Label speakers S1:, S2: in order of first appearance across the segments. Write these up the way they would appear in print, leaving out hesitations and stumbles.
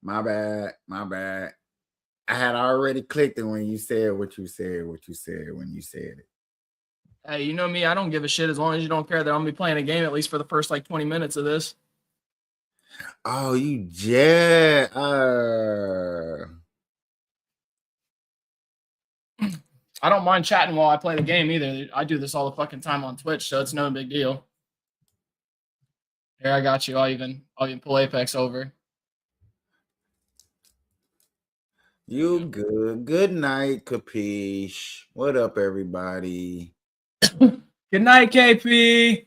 S1: My bad. My bad. I had already clicked it when you said what you said, when you said it.
S2: Hey, you know me, I don't give a shit as long as you don't care that I'm gonna be playing a game at least for the first like 20 minutes of this.
S1: Oh, you jet.
S2: I don't mind chatting while I play the game either. I do this all the fucking time on Twitch, so it's no big deal. Here, I got you. I'll even pull Apex over.
S1: You good. Good night, Capeash. What up, everybody?
S2: Good night, KP.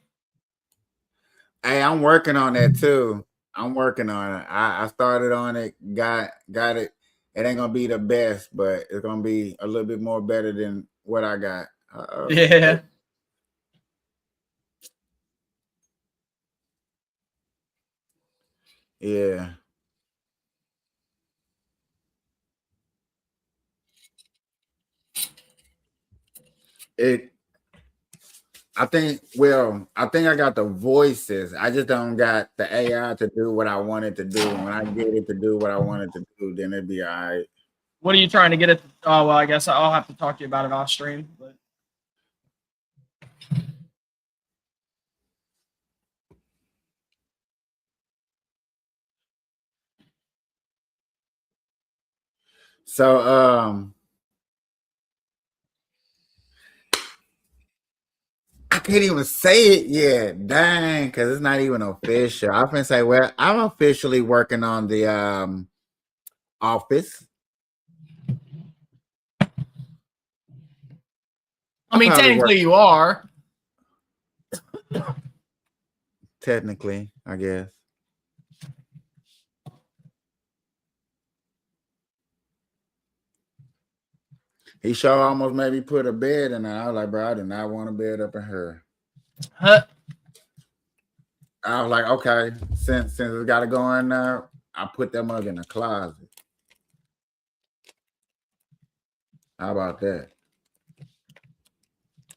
S1: Hey, I'm working on that too. I'm working on it. I started on it, got it. It ain't gonna be the best, but it's gonna be a little bit more better than what I got.
S2: Yeah.
S1: Yeah. I think I got the voices. I just don't got the AI to do what I wanted to do. When I get it to do what I wanted to do, then it'd be all right.
S2: What are you trying to get it? Oh, well, I guess I'll have to talk to you about it off stream. But
S1: So I can't even say it yet. Dang, because it's not even official. I can say, well, I'm officially working on the office.
S2: I mean, technically you are.
S1: Technically, I guess. He sure almost made me put a bed in there. I was like, bro, I do not want a bed up in here.
S2: Huh?
S1: I was like, okay, since it's got to go in there, I put that mug in the closet. How about that?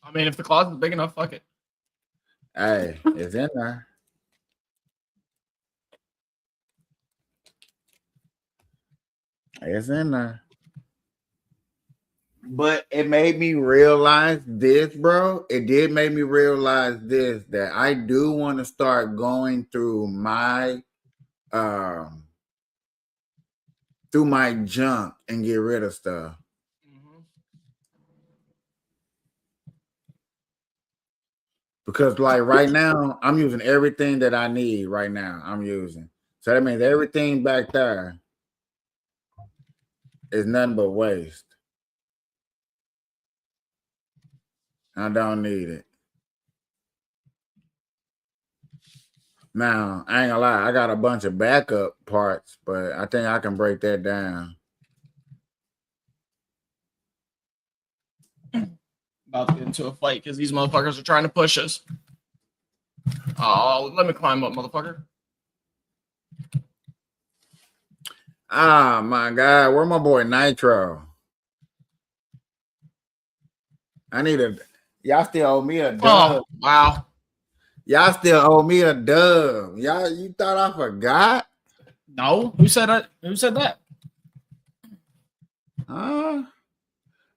S2: I mean, if the closet's big enough, fuck it.
S1: Hey, it's in there. It's in there. But it made me realize this, bro. It did make me realize this, that I do want to start going through my junk and get rid of stuff. Because like right now, I'm using everything that I need right now. I'm using. So that means everything back there is nothing but waste. I don't need it. Now, I ain't gonna lie, I got a bunch of backup parts, but I think I can break that down.
S2: About to get into a fight because these motherfuckers are trying to push us. Oh, let me climb up, motherfucker.
S1: Ah, my God. Where my boy Nitro? I need a... Y'all still owe me a dub.
S2: Oh, wow.
S1: Y'all still owe me a dub. Y'all, you thought I forgot?
S2: No. Who said that? Who said that?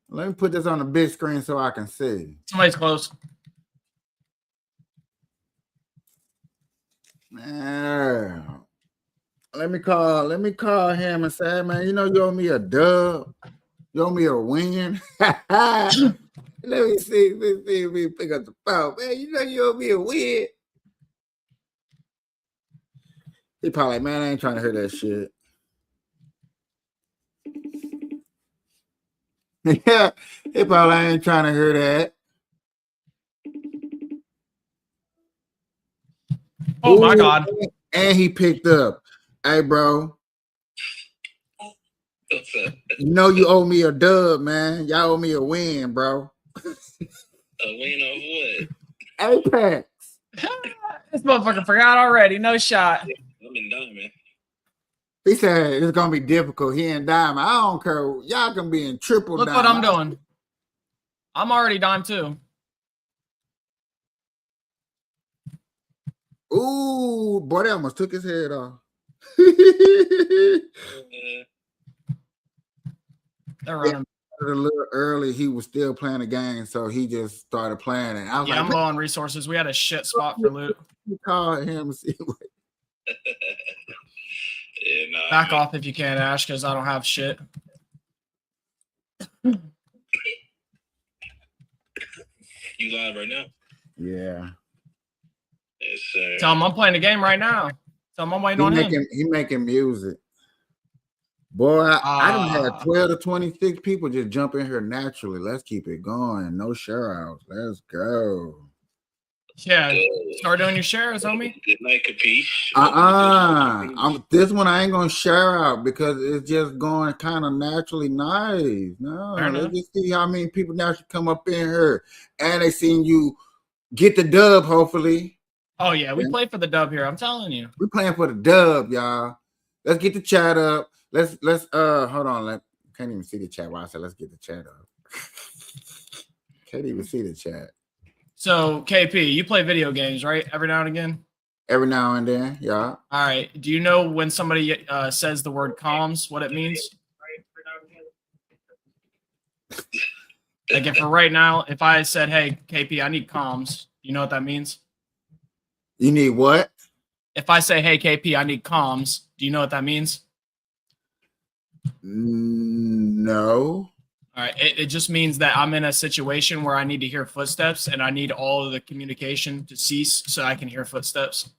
S1: Let me put this on the big screen so I can see.
S2: Somebody's close.
S1: Man. Let me call him and say, man, you know you owe me a dub. You owe me a win. Let me see if we pick up the phone. Man, you know you owe me a win. He probably like, man, I ain't trying to hear that shit. Yeah, he probably ain't trying to hear that.
S2: Oh, my God.
S1: And he picked up. Hey, bro. You know you owe me a dub, man. Y'all owe me a win, bro.
S3: A win of what?
S1: Apex.
S2: This motherfucker forgot already. No shot.
S3: I'm in Diamond.
S1: He said it's gonna be difficult. He in Diamond. I don't care. Y'all can be in triple
S2: Look
S1: Diamond.
S2: what I'm doing. I'm already Dime too.
S1: Ooh, boy, that almost took his head off.
S2: They're running.
S1: A little early, he was still playing the game, so he just started playing it. I was
S2: Yeah,
S1: like,
S2: I'm low on resources. We had a shit spot for loot.
S1: he called him and see what.
S3: Yeah, nah,
S2: Back
S3: man.
S2: off if you can, Ash, because I don't have shit.
S3: You live right now?
S1: Yeah.
S3: Yes, sir.
S2: Tell him I'm playing the game right now. Tell him I'm waiting on him.
S1: He making music. Boy, I done had 12 to 26 people just jump in here naturally. Let's keep it going. No share outs. Let's go.
S2: Yeah, start doing your shares, homie.
S3: Good night, Capeash.
S1: This one I ain't gonna share out because it's just going kind of naturally nice. No, let's just see how many people now should come up in here. And they seen you get the dub, hopefully.
S2: Oh yeah, we play for the dub here. I'm telling you.
S1: We're playing for the dub, y'all. Let's get the chat up. Let's hold on. Can't even see the chat. Why I said let's get the chat up. Can't even see the chat.
S2: So KP, you play video games, right? Every now and again.
S1: Every now and then, yeah.
S2: All right. Do you know when somebody says the word comms, what it means? Like if for right now, if I said, "Hey KP, I need comms," you know what that means?
S1: You need what?
S2: If I say, "Hey KP, I need comms," do you know what that means?
S1: No.
S2: All right. It just means that I'm in a situation where I need to hear footsteps and I need all of the communication to cease so I can hear footsteps.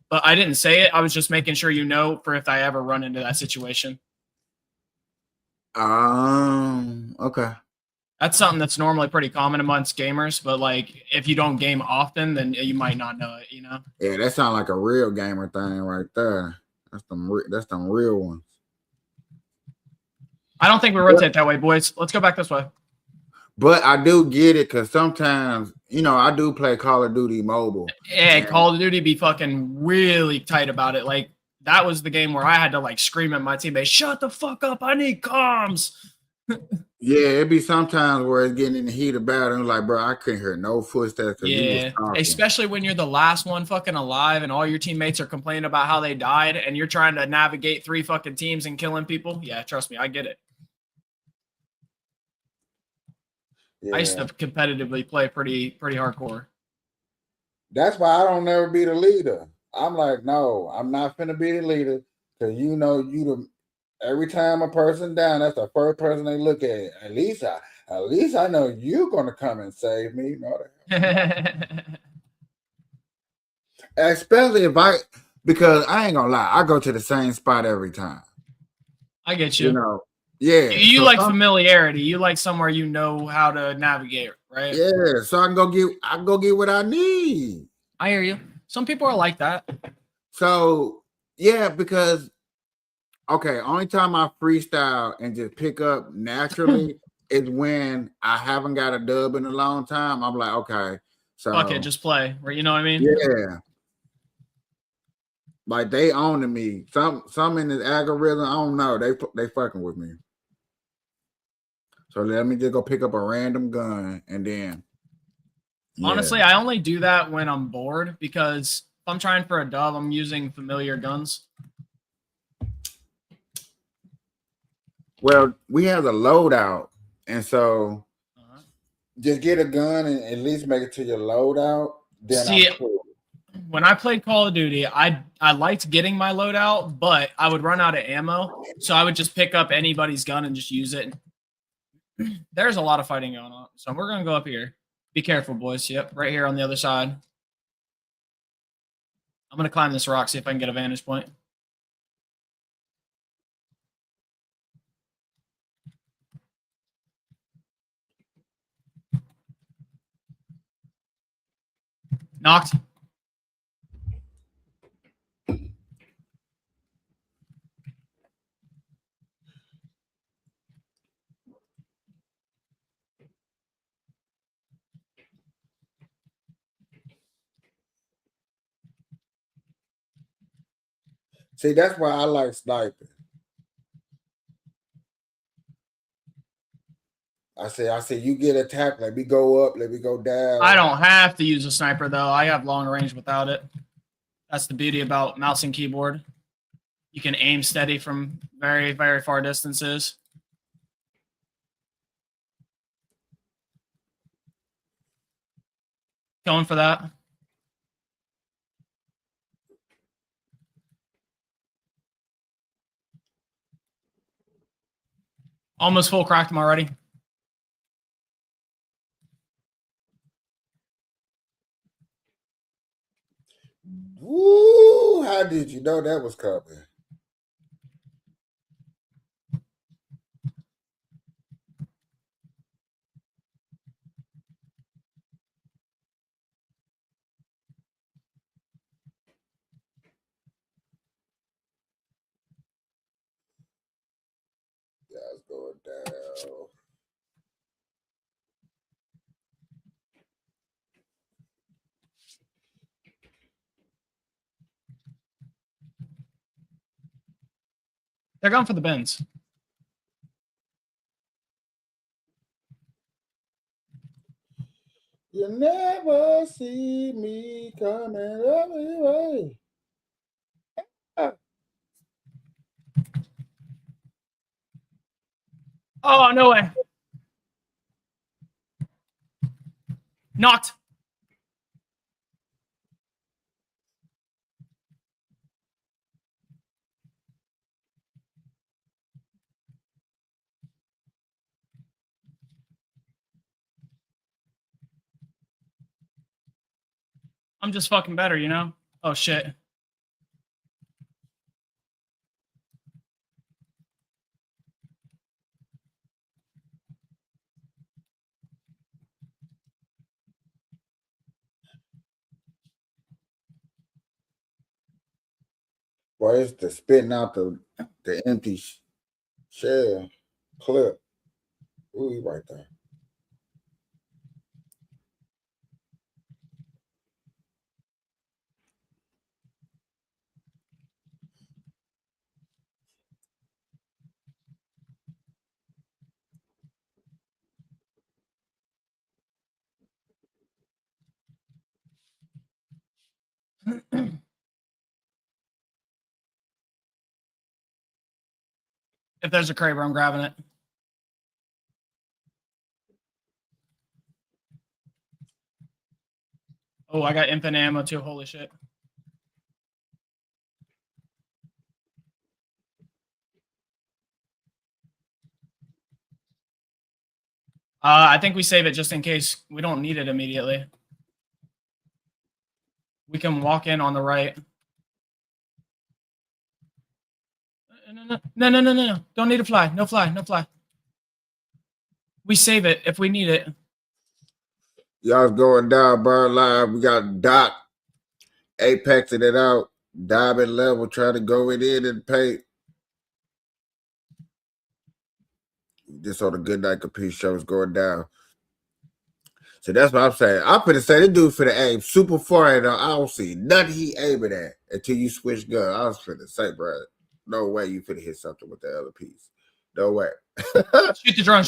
S2: But I didn't say it. I was just making sure you know for if I ever run into that situation.
S1: Okay.
S2: That's something that's normally pretty common amongst gamers, but like if you don't game often, then you might not know it, you know?
S1: Yeah, that sounds like a real gamer thing right there. That's them real ones.
S2: I don't think we rotate that way, boys. Let's go back this way.
S1: But I do get it because sometimes, I do play Call of Duty Mobile.
S2: Yeah, Call of Duty be fucking really tight about it. Like that was the game where I had to like scream at my teammates, "Shut the fuck up! I need comms."
S1: Yeah, it'd be sometimes where it's getting in the heat of battle and like, bro, I couldn't hear no footsteps.
S2: Yeah, especially when you're the last one fucking alive and all your teammates are complaining about how they died and you're trying to navigate 3 fucking teams and killing people. Yeah, trust me, I get it. Yeah. I used to competitively play pretty hardcore.
S1: That's why I don't never be the leader. I'm like, no, I'm not finna be the leader because every time a person down, that's the first person they look at. At least I know you're gonna come and save me. Especially because I ain't gonna lie, I go to the same spot every time.
S2: I get you.
S1: Yeah.
S2: You like familiarity. You like somewhere you know how to navigate, right?
S1: Yeah. So I can go get what I need.
S2: I hear you. Some people are like that.
S1: So yeah, because only time I freestyle and just pick up naturally is when I haven't got a dub in a long time. I'm like, okay, so
S2: fuck it, just play. You know what I mean?
S1: Yeah. Like they owning me. Some in this algorithm, I don't know. They fucking with me. So let me just go pick up a random gun and then.
S2: Yeah. Honestly, I only do that when I'm bored because if I'm trying for a dub, I'm using familiar guns.
S1: Well, we have the loadout, and so just get a gun and at least make it to your loadout. Then I'm cool.
S2: When I played Call of Duty, I liked getting my loadout, but I would run out of ammo, so I would just pick up anybody's gun and just use it. There's a lot of fighting going on, so we're gonna go up here. Be careful, boys. Yep, right here on the other side. I'm gonna climb this rock, see if I can get a vantage point. Knocked.
S1: See, that's why I like sniping. I say, you get attacked. Let me go up. Let me go down.
S2: I don't have to use a sniper, though. I have long range without it. That's the beauty about mouse and keyboard. You can aim steady from very, very far distances. Going for that. Almost full cracked him already.
S1: Woo! How did you know that was coming? That's going down.
S2: They're going for the bins.
S1: You never see me coming every way.
S2: Oh, no way. Knocked. I'm just fucking better, you know? Oh, shit.
S1: Boy, it's the spitting out the empty shell clip. Ooh, he right there.
S2: If there's a Kraber, I'm grabbing it. Oh, I got infinite ammo too. Holy shit. I think we save it just in case. We don't need it immediately. We can walk in on the right. No. Don't need to fly. No fly. We save it if we need it.
S1: Y'all's going down, Bird Live. We got Doc apexing it out. Diamond level trying to go in and paint. This on the Good Night Caprice show is going down. So that's what I'm saying. I'm finna say this dude finna aim super far and I don't see nothing he aiming at until you switch gun. I was finna say, bro, no way you finna hit something with the other piece. No way.
S2: Shoot the drone.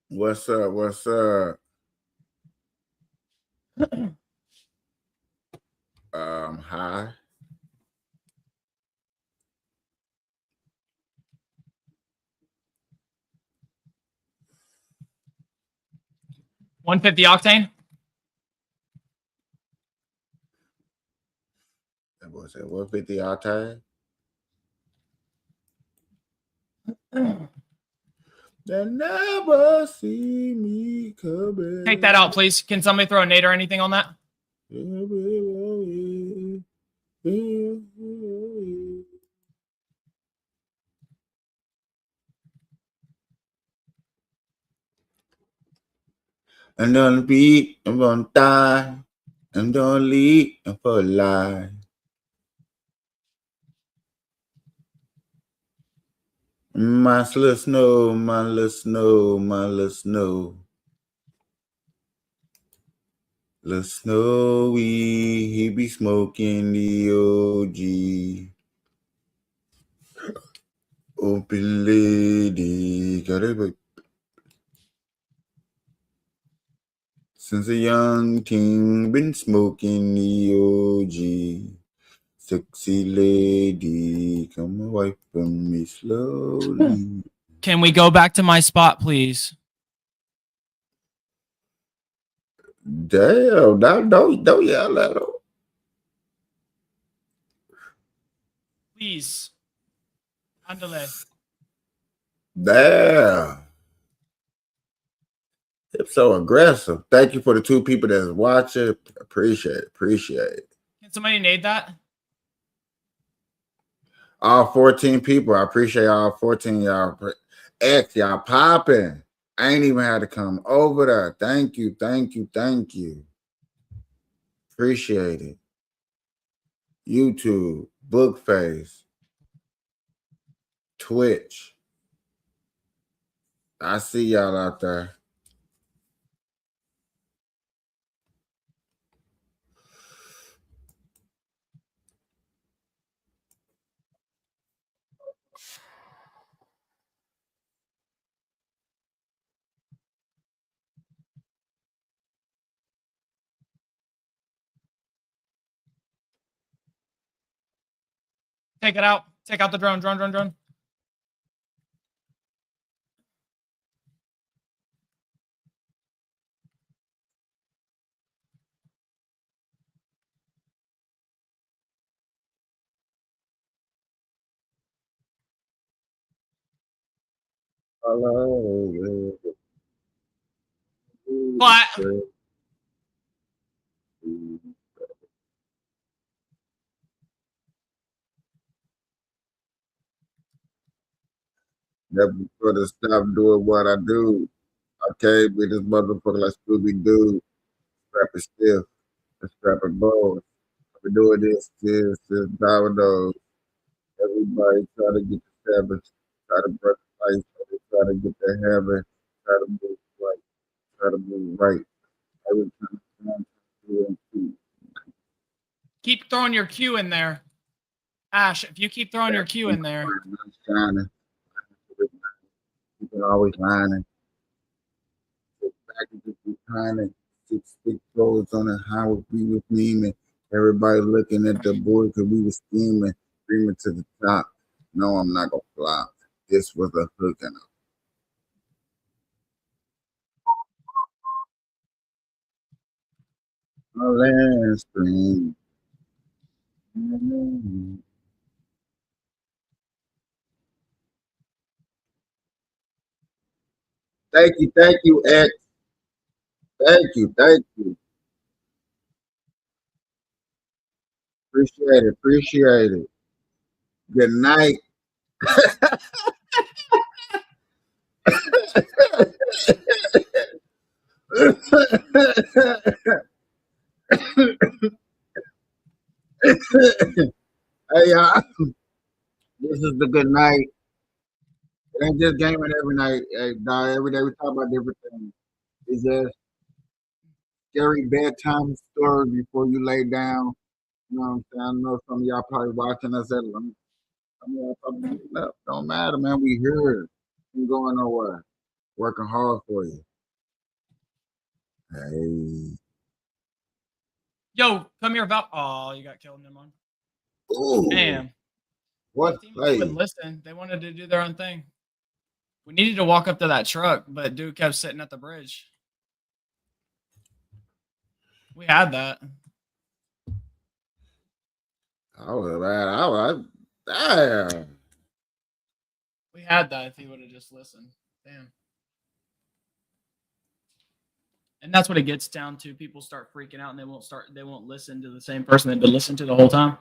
S1: What's up? Hi.
S2: $150 octane.
S1: That boy said 150 octane. They never see me coming.
S2: Take that out, please. Can somebody throw a nade or anything on that?
S1: I'm gonna beat, I'm gonna die, I'm gonna lead for life. My little snow, my little snow, my little snow. Little Snowy, he be smoking the OG. Open lady, got it. Since a young teen, been smoking the OG. Sexy lady, come away from me slowly.
S2: Can we go back to my spot, please?
S1: Damn, don't yell at him.
S2: Please. Andale.
S1: Damn. It's so aggressive. Thank you for the 2 people that's watching. Appreciate it.
S2: Can somebody nade that?
S1: All 14 people. I appreciate all 14 y'all. X, y'all popping. I ain't even had to come over there. Thank you. Appreciate it. YouTube, Bookface, Twitch. I see y'all out there.
S2: Take it out. Take out the drone. Drone.
S1: Hello.
S2: But
S1: never could have stopped doing what I do. I came with this motherfucker like Scooby Doo. Strap it stiff. Strap it bold. I've been doing this since dominoes. Everybody try to get the seven, try to break the ice, try to get the heaven, try to move right. Every time
S2: keep throwing your Q in there. Ash, if you keep throwing your Q in there.
S1: shining. You can always lining. Packages behind it. 6 big clothes on it. How would be with me? Man. Everybody looking at the boy because we was scheming, screaming to the top. No, I'm not gonna flop. This was a hook and a land stream. Thank you, X. Thank you. Appreciate it. Good night. Hey, y'all. This is the good night. It ain't just gaming every night. Hey, dog, every day we talk about different things. It's just scary bedtime stories before you lay down. You know what I'm saying? I know some of y'all probably watching us at don't matter, man. We here. Ain't going nowhere. Working hard for you. Hey.
S2: Yo, come here, Val. Oh, you got killed, Nimon.
S1: Ooh.
S2: Damn.
S1: What
S2: They wouldn't listen. They wanted to do their own thing. We needed to walk up to that truck, but dude kept sitting at the bridge. We had that.
S1: Damn.
S2: We had that if he would have just listened. Damn. And that's what it gets down to. People start freaking out and they won't listen to the same person they've been listening to the whole time.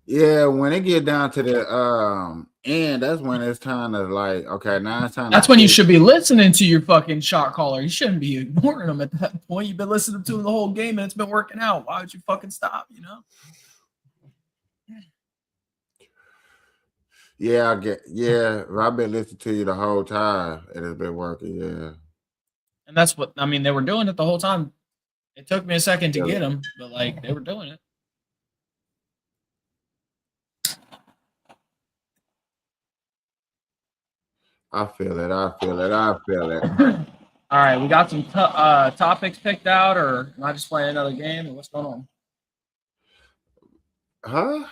S1: Yeah, when it get down to the end, that's when it's time to like, okay, now it's time.
S2: That's when you should be listening to your fucking shot caller. You shouldn't be ignoring them at that point. You've been listening to them the whole game and it's been working out. Why would you fucking stop? You know?
S1: Yeah, I've been listening to you the whole time. It has been working, yeah.
S2: And that's what I mean. They were doing it the whole time. It took me a second to get them, but like they were doing it.
S1: I feel it. I feel it. I feel it.
S2: All right, we got some topics picked out, or am I just playing another game, or what's going on?
S1: Huh?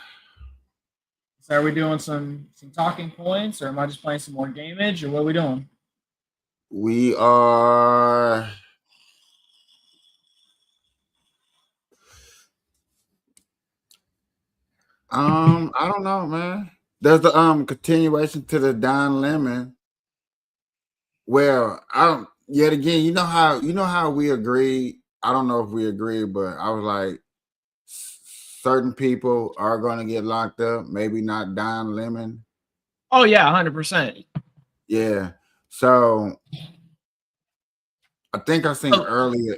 S2: So are we doing some talking points, or am I just playing some more gamage, or what are we doing?
S1: We are. I don't know, man. There's the continuation to the Don Lemon. Well, I don't. Yet again, you know how we agreed. I don't know if we agreed, but I was like, certain people are going to get locked up. Maybe not Don Lemon.
S2: Oh yeah, 100%.
S1: Yeah. So I think I seen earlier.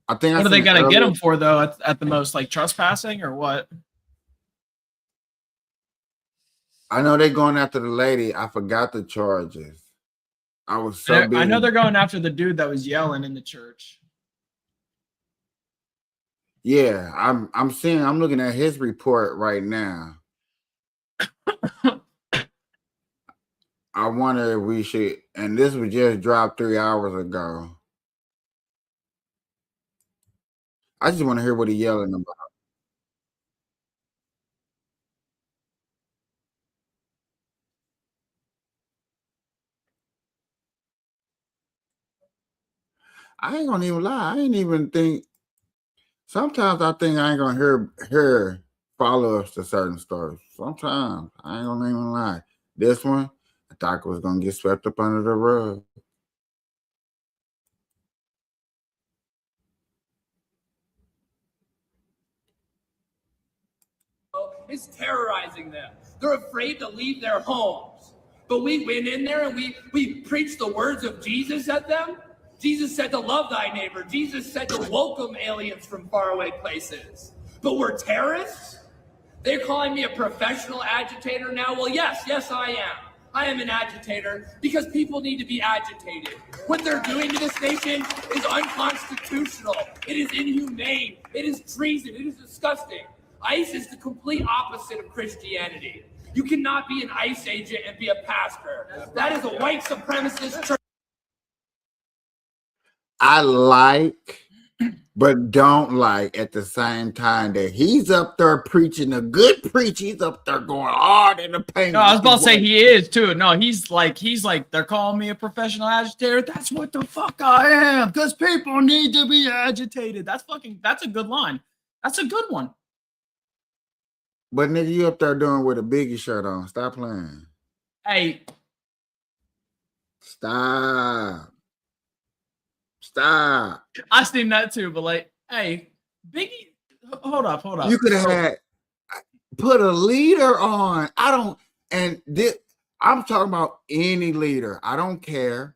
S1: I think
S2: what
S1: I
S2: are they
S1: seen
S2: gonna get
S1: earlier-
S2: them for though? At the most, like trespassing or what?
S1: I know they're going after the lady. I forgot the charges. I was so
S2: I know
S1: busy.
S2: they're going after the dude that was yelling in the church.
S1: Yeah, I'm looking at his report right now. I wonder if we should, and this was just dropped 3 hours ago. I just want to hear what he's yelling about. I ain't gonna even lie. I ain't even think. Sometimes I think I ain't gonna hear follow-ups to certain stories. Sometimes I ain't gonna even lie. This one, I thought it was gonna get swept up under the rug.
S4: Is terrorizing them. They're afraid to leave their homes. But we went in there and we preached the words of Jesus at them. Jesus said to love thy neighbor. Jesus said to welcome aliens from faraway places. But we're terrorists? They're calling me a professional agitator now? Well, yes, I am. I am an agitator because people need to be agitated. What they're doing to this nation is unconstitutional. It is inhumane. It is treason. It is disgusting. ICE is the complete opposite of Christianity. You cannot be an ICE agent and be a pastor. That is a white supremacist church.
S1: I like, but don't like at the same time that he's up there preaching a good preach. He's up there going hard in the paint.
S2: No, I was about to say he is too. No, he's like they're calling me a professional agitator. That's what the fuck I am. Because people need to be agitated. That's a good line. That's a good one.
S1: But nigga, you up there doing with a Biggie shirt on. Stop playing.
S2: Hey.
S1: Stop.
S2: I seen that too, but like, hey, Biggie, hold up.
S1: You could have had put a leader on. I'm talking about any leader. I don't care.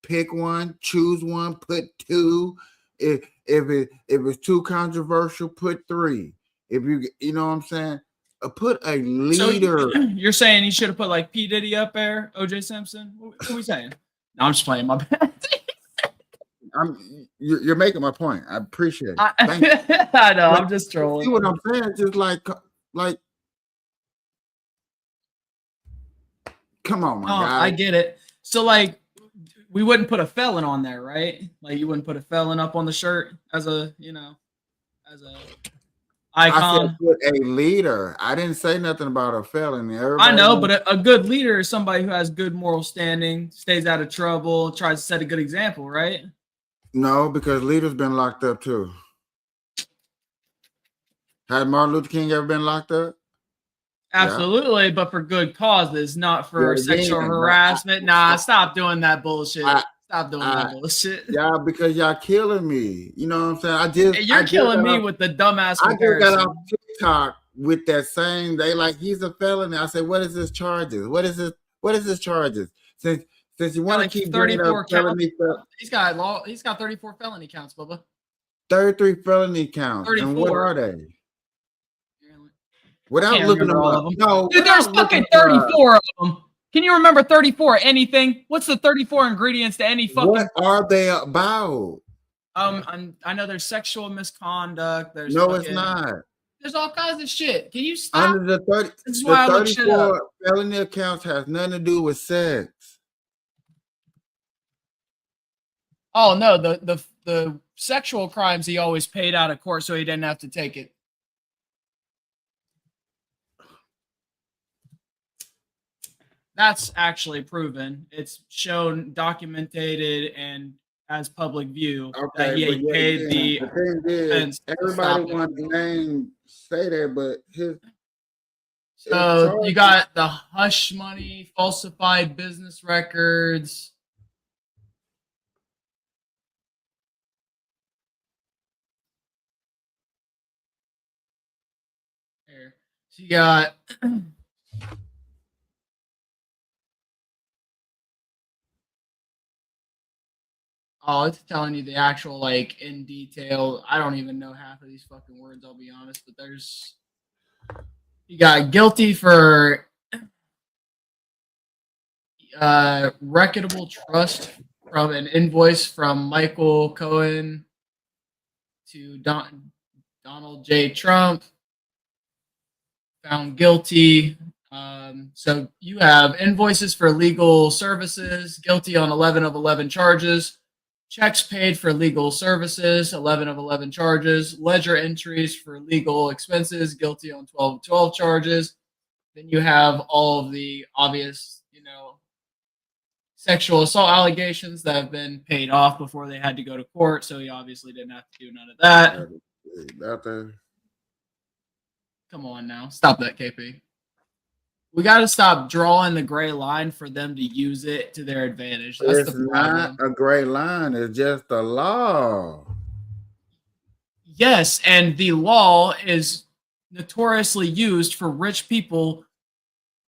S1: Pick one, choose one, put two. If it's too controversial, put three. If you know what I'm saying, put a leader.
S2: So you're saying he should have put like P. Diddy up there, OJ Simpson? What are we saying? No, I'm just playing my bad.
S1: You're making my point. I appreciate it.
S2: I know. I'm just trolling.
S1: See what I'm saying? Just like, come on, my guy.
S2: I get it. So like, we wouldn't put a felon on there, right? Like you wouldn't put a felon up on the shirt as a icon.
S1: I said put a leader. I didn't say nothing about a felony.
S2: I know, but a good leader is somebody who has good moral standing, stays out of trouble, tries to set a good example, right?
S1: No, because leaders been locked up too. Had Martin Luther King ever been locked up?
S2: Absolutely, but for good causes, not for sexual harassment. Stop doing that bullshit. Stop doing that bullshit.
S1: Yeah, because y'all killing me. You know what I'm saying?
S2: You're killing me with the dumbass comparison.
S1: I just got off TikTok with that same. They like he's a felony. I said, what is his charges? What is his charges? Since you want to keep
S2: 34 counts, he's got 34 felony counts, Bubba.
S1: 33 felony counts. 34. And what are they? Without looking at all of them. No,
S2: dude, there's fucking 34 of them. Can you remember 34 anything? What's the 34 ingredients to any fucking?
S1: What are they about?
S2: I know there's sexual misconduct. There's
S1: it's not.
S2: There's all kinds of shit. Can you stop?
S1: Under the 34 felony accounts has nothing to do with sex.
S2: Oh no, the sexual crimes he always paid out of court, so he didn't have to take it. That's actually proven. It's shown, documented, and as public view that
S1: Okay, but
S2: he
S1: yeah,
S2: paid the
S1: the thing is,
S2: offense to
S1: everybody
S2: stop it.
S1: wants to name say that, but his
S2: So you got the hush money, falsified business records. Here. So you got oh, it's telling you the actual like in detail. I don't even know half of these fucking words, I'll be honest, but there's you got guilty for reputable trust from an invoice from Michael Cohen to Donald J. Trump. Found guilty. So you have invoices for legal services, guilty on 11 of 11 charges. Checks paid for legal services, 11 of 11 charges. Ledger entries for legal expenses, guilty on 12 of 12 charges. Then you have all of the obvious, sexual assault allegations that have been paid off before they had to go to court. So he obviously didn't have to do none of that. Come on now. Stop that, KP. We got to stop drawing the gray line for them to use it to their advantage. That's
S1: it's
S2: the problem.
S1: not a gray line. It's just a law.
S2: Yes, and the law is notoriously used for rich people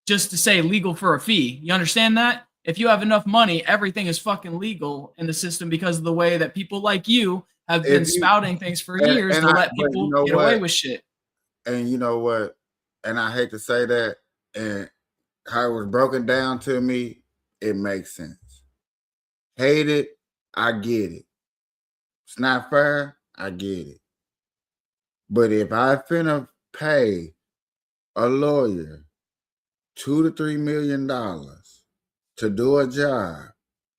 S2: just to say legal for a fee. You understand that? If you have enough money, everything is fucking legal in the system because of the way that people like you have been spouting things for years to let people get away with shit.
S1: And you know what? And I hate to say that, and how it was broken down to me, it makes sense. Hate it, I get it. It's not fair, I get it. But if I finna pay a lawyer $2 to $3 million to do a job,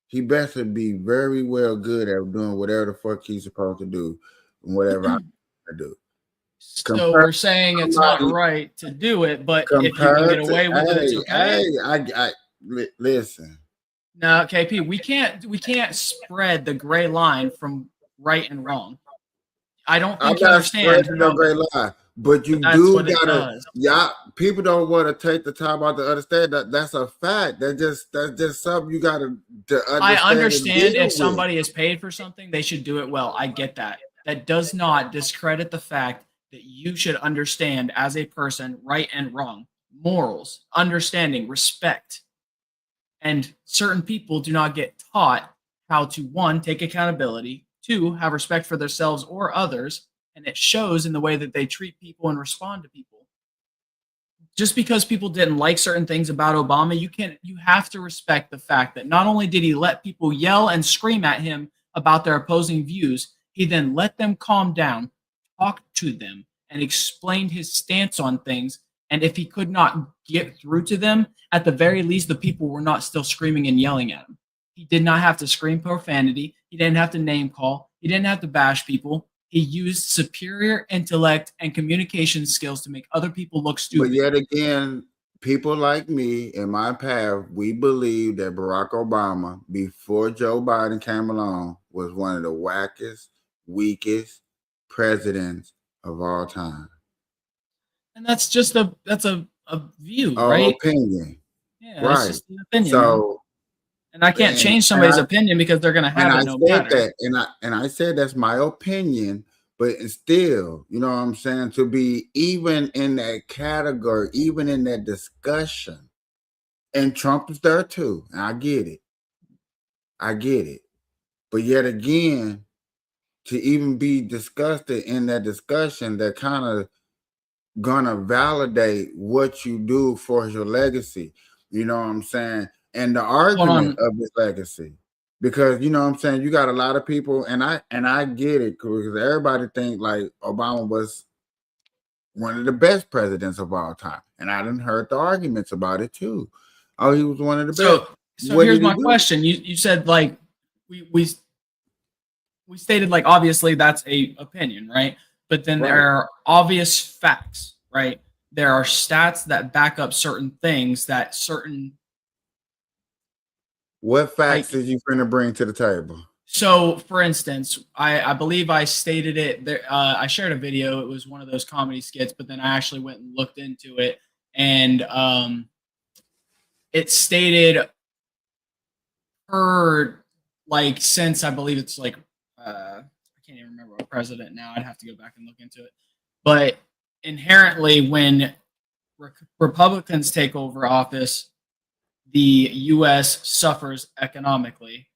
S1: he better be very well good at doing whatever the fuck he's supposed to do and whatever I do.
S2: So we're saying it's not right to do it, but if you can get away with it, it's okay.
S1: I listen.
S2: No, KP, we can't spread the gray line from right and wrong. I don't think you understand.
S1: No gray line. But you do gotta, people don't want to take the time out to understand that that's a fact. That's just something you gotta understand.
S2: I understand if somebody is paid for something, they should do it well. I get that. That does not discredit the fact that you should understand as a person right and wrong, morals, understanding, respect. And certain people do not get taught how to, one, take accountability, two, have respect for themselves or others. And it shows in the way that they treat people and respond to people. Just because people didn't like certain things about Obama, you have to respect the fact that not only did he let people yell and scream at him about their opposing views, he then let them calm down, talked to them, and explained his stance on things. And if he could not get through to them, at the very least, the people were not still screaming and yelling at him. He did not have to scream profanity. He didn't have to name call. He didn't have to bash people. He used superior intellect and communication skills to make other people look stupid.
S1: But yet again, people like me in my path, we believe that Barack Obama, before Joe Biden came along, was one of the wackest, weakest presidents of all time.
S2: And that's just a view, right?
S1: Opinion.
S2: Yeah, right. It's just an opinion.
S1: So,
S2: and I can't change somebody's opinion because they're going to have it no matter.
S1: And I said that's my opinion, but it's still, you know what I'm saying, to be even in that category, even in that discussion, and Trump is there too, and I get it. But yet again, to even be discussed in that discussion, that kind of gonna validate what you do for your legacy, you know what I'm saying? And the argument of his legacy, because you know what I'm saying, you got a lot of people, and I get it, because everybody think like Obama was one of the best presidents of all time, and I didn't heard the arguments about it too. Oh, he was one of the best.
S2: So here's my question: you said like we we stated like obviously that's a opinion, right? But then
S1: Right.
S2: there are obvious facts, right? There are stats that back up certain things that certain
S1: What facts
S2: like
S1: is you finna bring to the table?
S2: so for instance, I believe I stated it there I shared a video. It was one of those comedy skits, but then I actually went and looked into it and it stated per like since I believe it's like I can't even remember what president now. I'd have to go back and look into it. But inherently, when Republicans take over office, the U.S. suffers economically,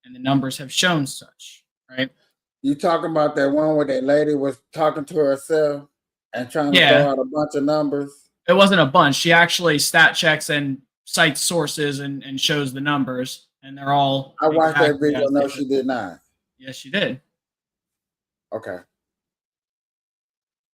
S2: and the numbers have shown such. Right?
S1: You talking about that one where that lady was talking to herself and trying to
S2: Yeah.
S1: throw out a bunch of numbers?
S2: It wasn't a bunch. She actually stat checks and cites sources and shows the numbers, and they're all.
S1: I watched that
S2: exactly
S1: video.
S2: as
S1: No,
S2: they
S1: she
S2: should.
S1: did not.
S2: Yes, she did.
S1: Okay.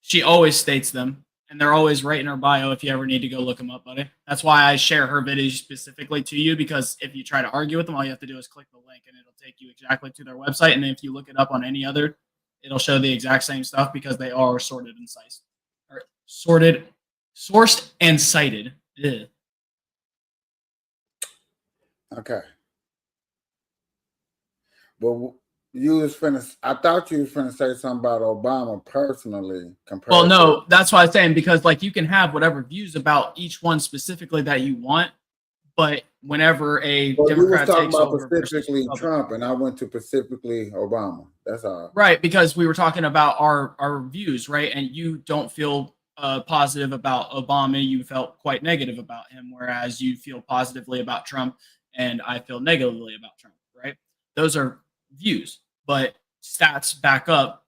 S2: She always states them, and they're always right in her bio if you ever need to go look them up, buddy. That's why I share her videos specifically to you, because if you try to argue with them, all you have to do is click the link, and it'll take you exactly to their website. And then if you look it up on any other, it'll show the exact same stuff because they are sorted and sized, or sorted, sourced and cited. Ugh.
S1: Okay. But you was finna. I thought you was finna say something about Obama personally. Compared
S2: Well, no,
S1: to,
S2: that's why I'm saying, because like you can have whatever views about each one specifically that you want, but whenever a
S1: well, you was
S2: Democrat
S1: talking
S2: takes
S1: about
S2: over versus
S1: specifically
S2: Republican-
S1: Trump, and I went to specifically Obama. That's all.
S2: Right, because we were talking about our views, right? And you don't feel positive about Obama. You felt quite negative about him, whereas you feel positively about Trump, and I feel negatively about Trump, right? Those are views, but stats back up,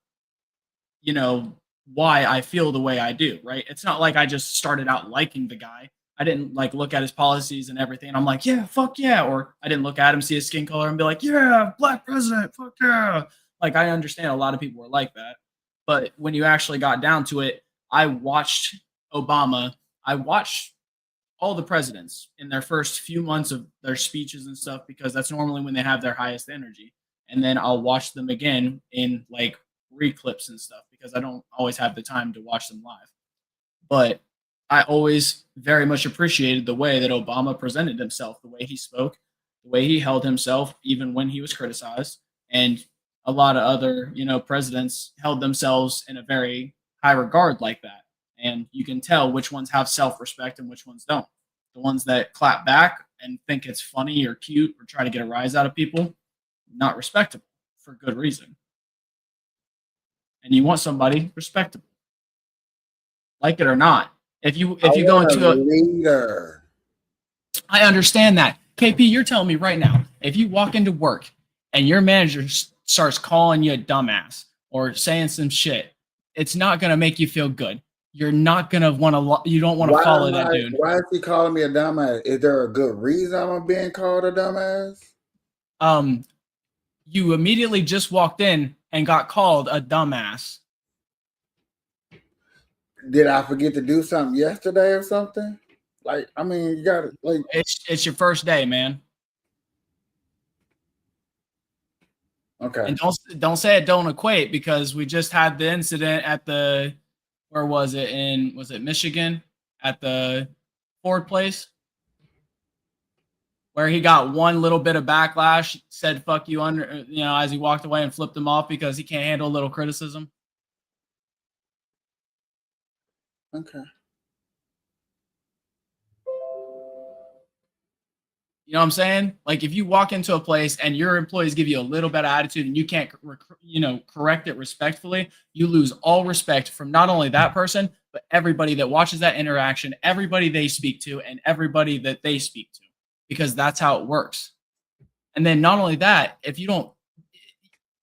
S2: why I feel the way I do, right? It's not like I just started out liking the guy. I didn't like look at his policies and everything, and I'm like, yeah, fuck yeah. Or I didn't look at him, see his skin color, and be like, yeah, black president, fuck yeah. Like, I understand a lot of people were like that. But when you actually got down to it, I watched Obama. I watched all the presidents in their first few months of their speeches and stuff, because that's normally when they have their highest energy. And then I'll watch them again in like reclips and stuff, because I don't always have the time to watch them live. But I always very much appreciated the way that Obama presented himself, the way he spoke, the way he held himself, even when he was criticized. And a lot of other, presidents held themselves in a very high regard like that. And you can tell which ones have self-respect and which ones don't. The ones that clap back and think it's funny or cute or try to get a rise out of people, not respectable for good reason. And you want somebody respectable, like it or not. If you go into a
S1: leader,
S2: I understand that. KP, you're telling me right now, if you walk into work and your manager starts calling you a dumbass or saying some shit, it's not going to make you feel good. You're not going to want to, you don't want to follow that dude.
S1: Why is he calling me a dumbass? Is there a good reason I'm being called a dumbass?
S2: You immediately just walked in and got called a dumbass.
S1: Did I forget to do something yesterday or something? Like, I mean, you got like
S2: it's your first day, man.
S1: Okay.
S2: And don't say it don't equate, because we just had the incident at the, where was it, was it Michigan, at the Ford place, where he got one little bit of backlash, said fuck you under, as he walked away and flipped him off because he can't handle a little criticism.
S1: Okay.
S2: You know what I'm saying? Like, if you walk into a place and your employees give you a little bit of attitude and you can't, correct it respectfully, you lose all respect from not only that person, but everybody that watches that interaction, everybody they speak to, and everybody that they speak to, because that's how it works. And then not only that, if you don't,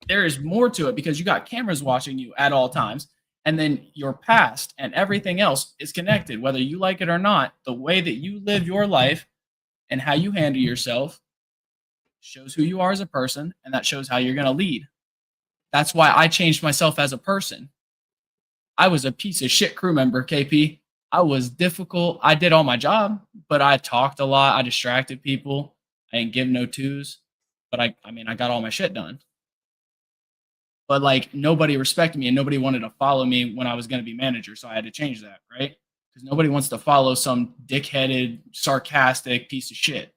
S2: there is more to it, because you got cameras watching you at all times. And then your past and everything else is connected, whether you like it or not. The way that you live your life and how you handle yourself shows who you are as a person, and that shows how you're going to lead. That's why I changed myself as a person. I was a piece of shit crew member, KP. I was difficult. I did all my job, but I talked a lot. I distracted people. I didn't give no twos, but I got all my shit done. but like nobody respected me and nobody wanted to follow me when I was going to be manager. So I had to change that, right? Because nobody wants to follow some dick-headed, sarcastic piece of shit.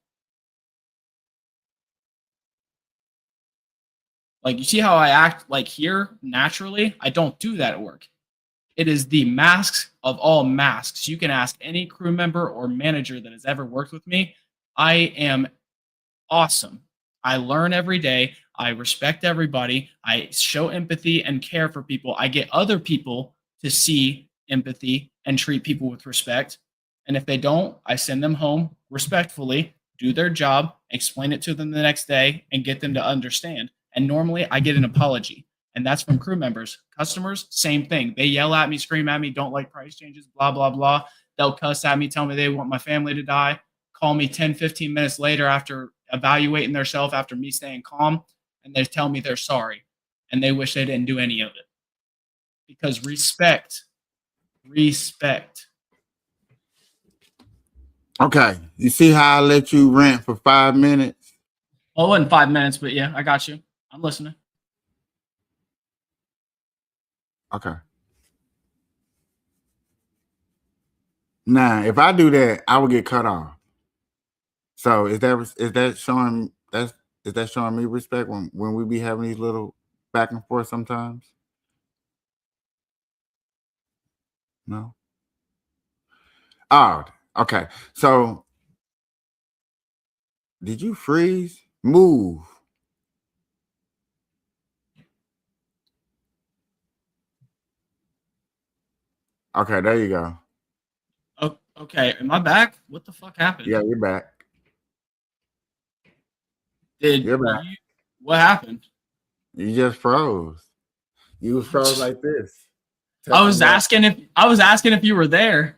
S2: Like, you see how I act like here naturally? I don't do that at work. It is the masks of all masks. You can ask any crew member or manager that has ever worked with me. I am awesome. I learn every day. I respect everybody. I show empathy and care for people. I get other people to see empathy and treat people with respect. And if they don't, I send them home respectfully, do their job, explain it to them the next day, and get them to understand. And normally I get an apology. And that's from crew members. Customers, same thing. They yell at me, scream at me, don't like price changes, blah, blah, blah. They'll cuss at me, tell me they want my family to die, call me 10, 15 minutes later after evaluating themselves after me staying calm, and they tell me they're sorry and they wish they didn't do any of it. Because respect.
S1: Okay. You see how I let you rant for 5 minutes?
S2: Well, it wasn't 5 minutes, but yeah, I got you. I'm listening.
S1: Okay. Now, if I do that, I will get cut off. So is that showing me respect when we be having these little back and forth sometimes? No. Oh, okay. So did you freeze? Move. Okay, there you go.
S2: Oh, okay, am I back? What the fuck happened?
S1: Yeah, you're back.
S2: You're back. What happened?
S1: You just froze. You was froze like this.
S2: I was asking if you were there.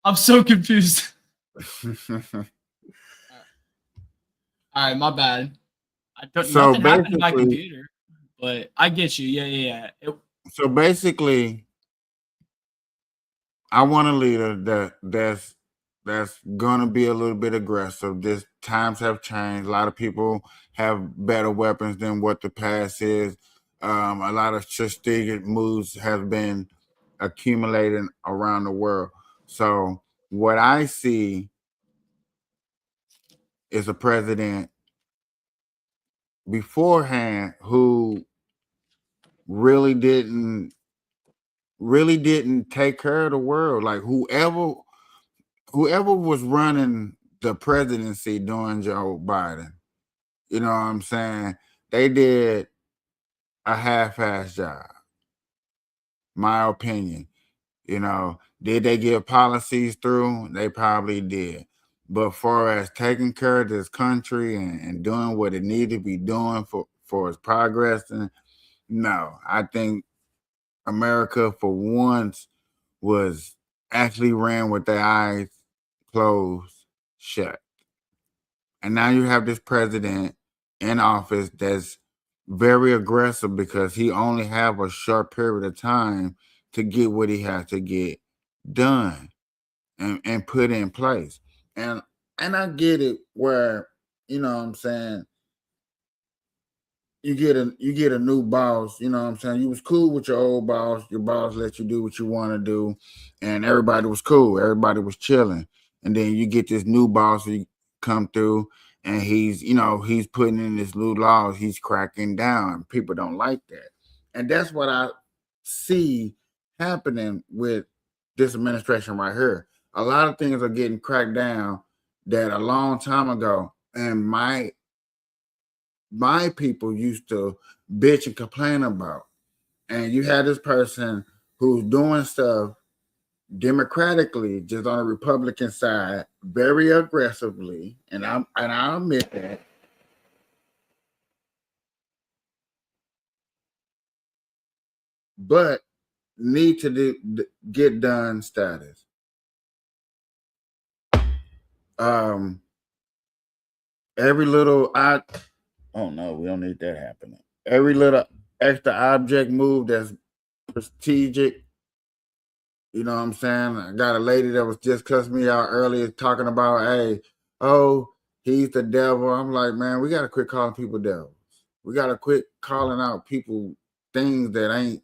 S2: I'm so confused. All right, my bad. Nothing happened to my computer, but I get you. Yeah.
S1: So basically, I want a leader that's gonna be a little bit aggressive. This times have changed. A lot of people have better weapons than what the past is. A lot of strategic moves have been accumulating around the world. So what I see is a president beforehand who really didn't take care of the world. Like whoever was running the presidency during Joe Biden, you know what I'm saying? They did a half-ass job. My opinion. You know, did they get policies through? They probably did. But far as taking care of this country and doing what it needed to be doing for its progress, and no, I think America for once was actually ran with their eyes closed shut. And now you have this president in office that's very aggressive because he only have a short period of time to get what he has to get done and put in place. And I get it where, you know what I'm saying, you get a new boss, you know what I'm saying? You was cool with your old boss, your boss let you do what you want to do, and everybody was cool, everybody was chilling. And then you get this new boss who come through and he's putting in this new laws, he's cracking down. People don't like that. And that's what I see happening with this administration right here. A lot of things are getting cracked down that a long time ago, and my people used to bitch and complain about. And you had this person who's doing stuff democratically, just on the Republican side, very aggressively, and I admit that. But need to get done status. Every little oh no, we don't need that happening. Every little extra object move that's strategic. You know what I'm saying? I got a lady that was just cussing me out earlier talking about, hey, oh, he's the devil. I'm like, man, we got to quit calling people devils. We gotta quit calling out people things that ain't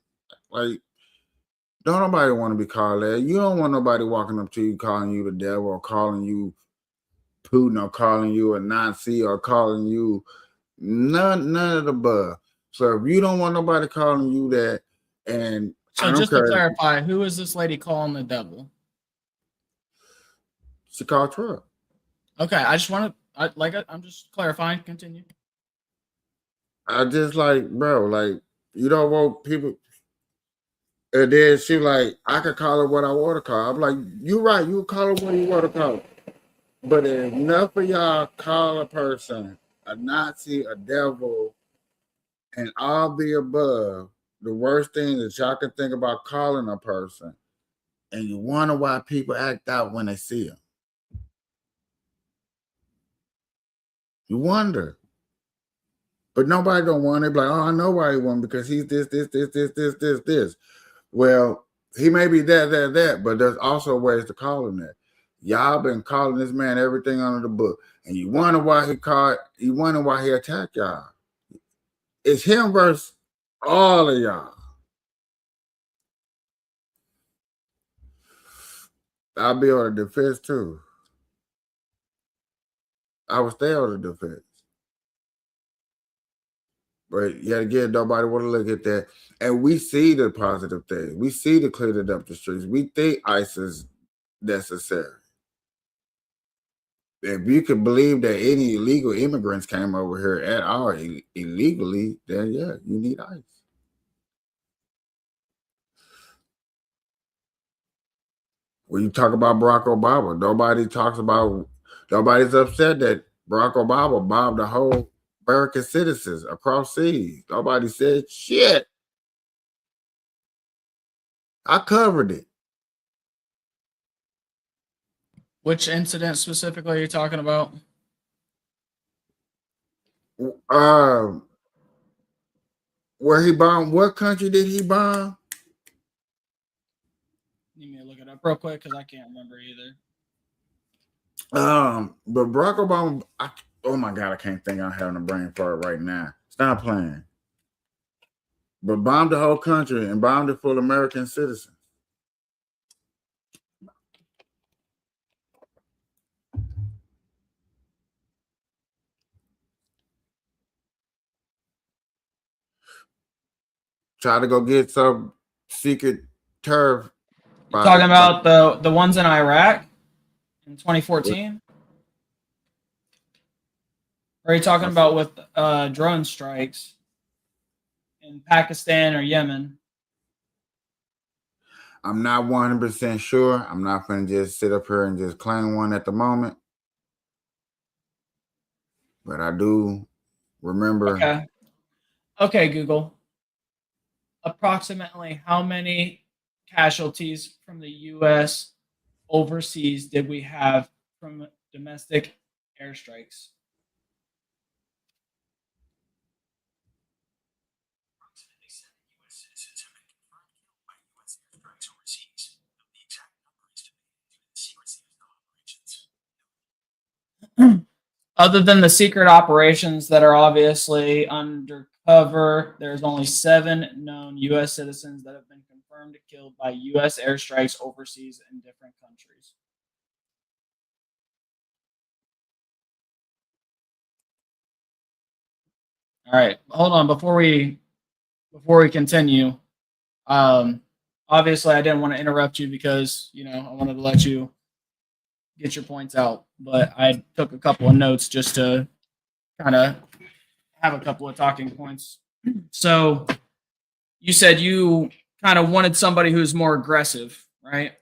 S1: like. Don't nobody want to be called that. You don't want nobody walking up to you calling you the devil or calling you Putin or calling you a Nazi or calling you none of the above. So if you don't want nobody calling you that, and I
S2: So
S1: don't
S2: just to
S1: care,
S2: clarify, who is this lady calling the devil?
S1: she called Trump.
S2: Okay, I just want to I'm just clarifying. Continue.
S1: I just like, bro, like you don't want people. And then she like, I could call her what I want to call her. I'm like, you right, you call her what you want to call her. But if enough of y'all call a person a Nazi, a devil, and all the above, the worst thing that y'all can think about calling a person, and you wonder why people act out when they see them. You wonder. But nobody don't want it. Like, oh, I know why he won because he's this. Well, he may be that, but there's also ways to call him that. Y'all been calling this man everything under the book, and you wonder why you wonder why he attacked y'all. It's him versus all of y'all. I'll be on the defense too. I would stay on the defense. But yet again, nobody want to look at that. And we see the positive things. We see the cleaning up the streets. We think ICE is necessary. If you can believe that any illegal immigrants came over here at all illegally, then yeah, you need ICE. When you talk about Barack Obama, nobody's upset that Barack Obama bombed the whole American citizens across seas. Nobody said shit. I covered it.
S2: Which incident specifically are you talking about?
S1: Where he bombed? What country did he bomb?
S2: Let me look it up real quick because I can't remember either.
S1: But Barack Obama, oh my God, I can't think. I'm having a brain fart right now. Stop playing. But bombed the whole country and bombed it full of American citizens. Try to go get some secret turf.
S2: Talking about the ones in Iraq in 2014? Or are you talking about with drone strikes in Pakistan or Yemen?
S1: I'm not 100% sure. I'm not going to just sit up here and just claim one at the moment. But I do remember.
S2: Okay, Google. Approximately how many casualties from the U.S. overseas did we have from domestic airstrikes?
S5: Approximately 7 U.S. citizens have been confirmed killed by U.S. airstrikes overseas. The exact number is debated due to the secrecy of the operations.
S2: Other than the secret operations that are obviously undercover, there's only 7 known U.S. citizens that have been confirmed killed by U.S. airstrikes overseas in different countries. All right, hold on before we continue. Obviously, I didn't want to interrupt you because I wanted to let you get your points out, but I took a couple of notes just to kind of have a couple of talking points. So you said you kind of wanted somebody who's more aggressive, right?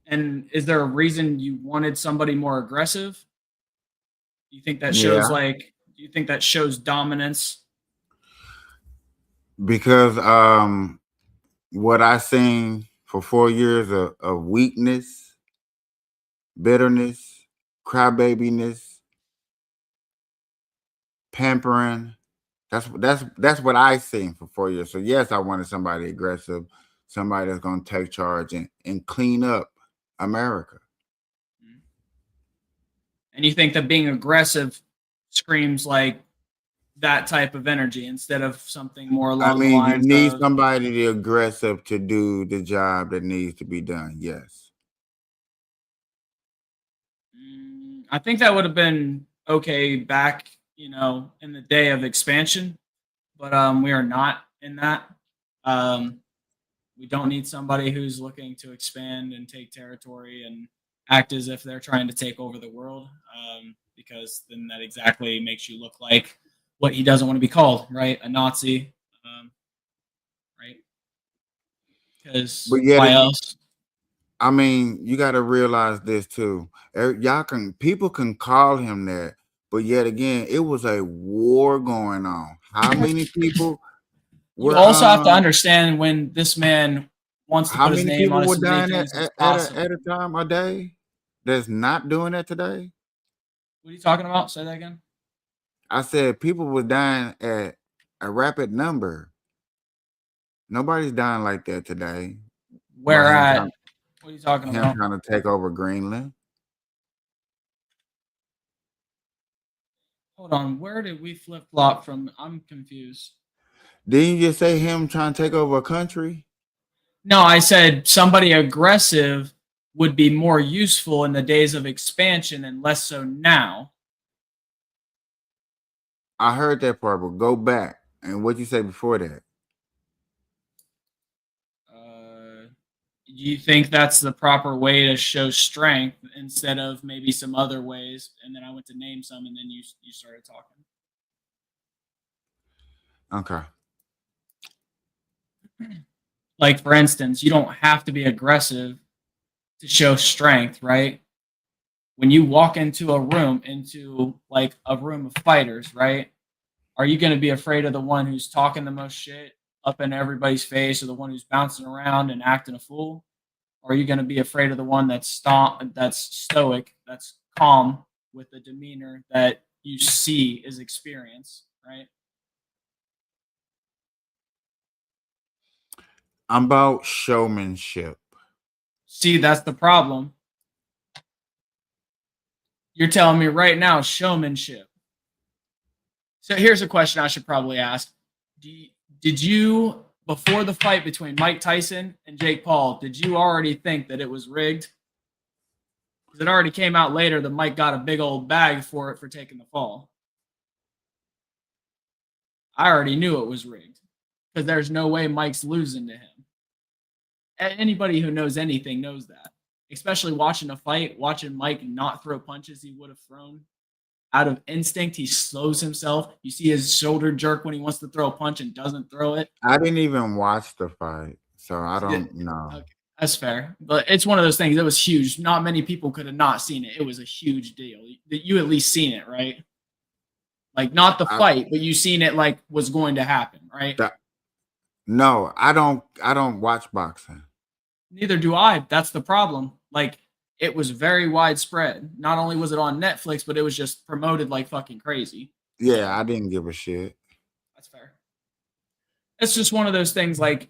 S2: And is there a reason you wanted somebody more aggressive? Do you think that shows do you think that shows dominance?
S1: Because what I seen for 4 years of weakness, bitterness, crybabiness, pampering. That's what I seen for 4 years. So yes, I wanted somebody aggressive, somebody that's gonna take charge and clean up America.
S2: And you think that being aggressive screams like that type of energy instead of something more
S1: I
S2: along the
S1: mean, you
S2: lines
S1: need
S2: of
S1: somebody to aggressive to do the job that needs to be done. Yes.
S2: I think that would have been okay back, in the day of expansion, but we are not in that. Um, we don't need somebody who's looking to expand and take territory and act as if they're trying to take over the world, because then that exactly makes you look like what he doesn't want to be called, right? A Nazi, right? Because
S1: But yet
S2: why
S1: again,
S2: else?
S1: I mean, you got to realize this too. People can call him that, but yet again, it was a war going on. How many people
S2: You
S1: were
S2: also have to understand when this man wants to
S1: how
S2: put his
S1: many
S2: name on
S1: people
S2: as
S1: were
S2: many
S1: dying
S2: things as possible.
S1: at a time a day that's not doing that today?
S2: What are you talking about? Say that again.
S1: I said people were dying at a rapid number. Nobody's dying like that today.
S2: Where
S1: By
S2: at? What are you talking
S1: him
S2: about?
S1: trying to take over Greenland.
S2: Hold on. Where did we flip flop from? I'm confused.
S1: Didn't you just say him trying to take over a country?
S2: No, I said somebody aggressive would be more useful in the days of expansion and less so now.
S1: I heard that part, but go back and what you say before that.
S2: Do you think that's the proper way to show strength instead of maybe some other ways? And then I went to name some, and then you started talking.
S1: Okay.
S2: Like, for instance, you don't have to be aggressive to show strength, right? When you walk into a room, of fighters, right? Are you going to be afraid of the one who's talking the most shit up in everybody's face, or the one who's bouncing around and acting a fool? Or are you going to be afraid of the one that's stoic, that's calm, with the demeanor that you see is experience, right?
S1: I'm about showmanship.
S2: See, that's the problem. You're telling me right now showmanship. So here's a question I should probably ask. Did you, before the fight between Mike Tyson and Jake Paul, did you already think that it was rigged? Because it already came out later that Mike got a big old bag for taking the fall. I already knew it was rigged because there's no way Mike's losing to him. Anybody who knows anything knows that, especially watching a fight, watching Mike not throw punches he would have thrown. Out of instinct, he slows himself. You see his shoulder jerk when he wants to throw a punch and doesn't throw it.
S1: I didn't even watch the fight, so I don't know.
S2: Okay, that's fair. But it's one of those things that was huge. Not many people could have not seen it. It was a huge deal. You at least seen it, right? Like, not the fight, but you seen it like was going to happen, right?
S1: No, I don't watch boxing.
S2: Neither do I. That's the problem. Like, it was very widespread. Not only was it on Netflix, but it was just promoted like fucking crazy.
S1: Yeah, I didn't give a shit.
S2: That's fair. It's just one of those things, like,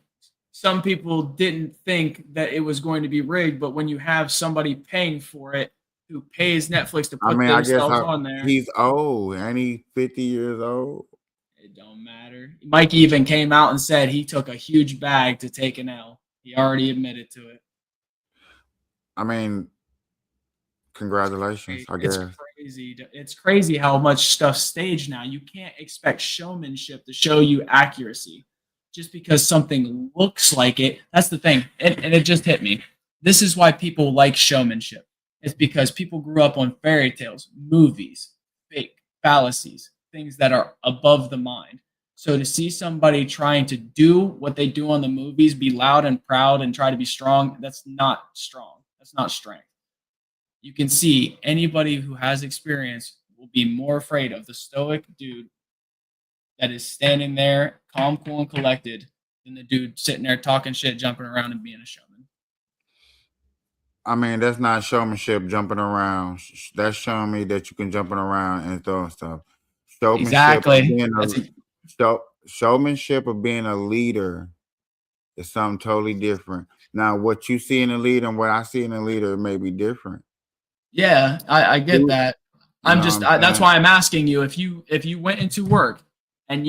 S2: some people didn't think that it was going to be rigged, but when you have somebody paying for it who pays Netflix to put themselves on there.
S1: He's old. Ain't he 50 years old?
S2: It don't matter. Mike even came out and said he took a huge bag to take an L. He already admitted to it.
S1: I mean, congratulations, I guess.
S2: It's crazy. It's crazy how much stuff's staged now. You can't expect showmanship to show you accuracy just because something looks like it. That's the thing. And it just hit me. This is why people like showmanship. It's because people grew up on fairy tales, movies, fake fallacies, things that are above the mind. So to see somebody trying to do what they do on the movies, be loud and proud and try to be strong, that's not strong. That's not strength. You can see anybody who has experience will be more afraid of the stoic dude that is standing there, calm, cool, and collected, than the dude sitting there talking shit, jumping around, and being a showman.
S1: I mean, that's not showmanship jumping around. That's showing me that you can jumping around and throwing stuff. Showmanship of
S2: Exactly.
S1: being showmanship of being a leader is something totally different. Now, what you see in a leader and what I see in a leader may be different.
S2: Yeah, I get that.
S1: You know what I'm
S2: That's
S1: saying?
S2: why I'm asking you if you went into work and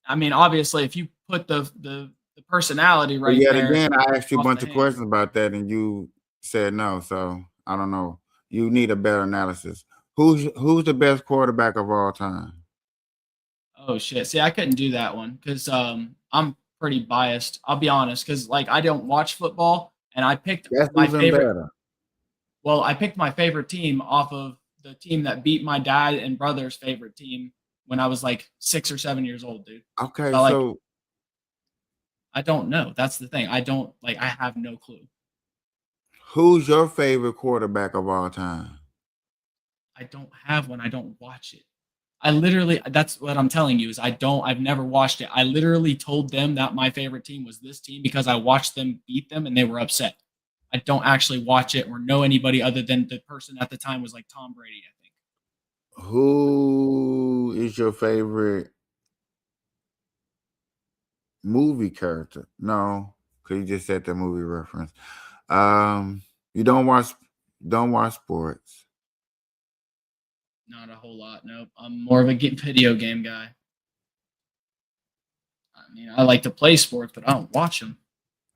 S2: I mean, obviously, if you put the personality
S1: But
S2: right
S1: yet
S2: there
S1: again, I asked you a
S2: off
S1: bunch
S2: the
S1: of
S2: hand.
S1: questions about that, and you said no. So I don't know. You need a better analysis. Who's the best quarterback of all time?
S2: Oh shit! See, I couldn't do that one because I'm pretty biased. I'll be honest, because like I don't watch football, and I picked
S1: That's
S2: my
S1: even
S2: favorite.
S1: better.
S2: Well, I picked my favorite team off of the team that beat my dad and brother's favorite team when I was like 6 or 7 years old, dude.
S1: Okay,
S2: So like
S1: so
S2: I don't know. That's the thing. I don't like. I have no clue.
S1: who's your favorite quarterback of all time?
S2: I don't have one. I don't watch it. I literally, that's what I'm telling you is I've never watched it. I literally told them that my favorite team was this team because I watched them beat them and they were upset. I don't actually watch it or know anybody other than the person at the time was like Tom Brady, I think.
S1: Who is your favorite movie character? No, because you just said the movie reference. You don't watch sports.
S2: Not a whole lot. Nope. I'm more of a video game guy. I mean, I like to play sports, but I don't watch them.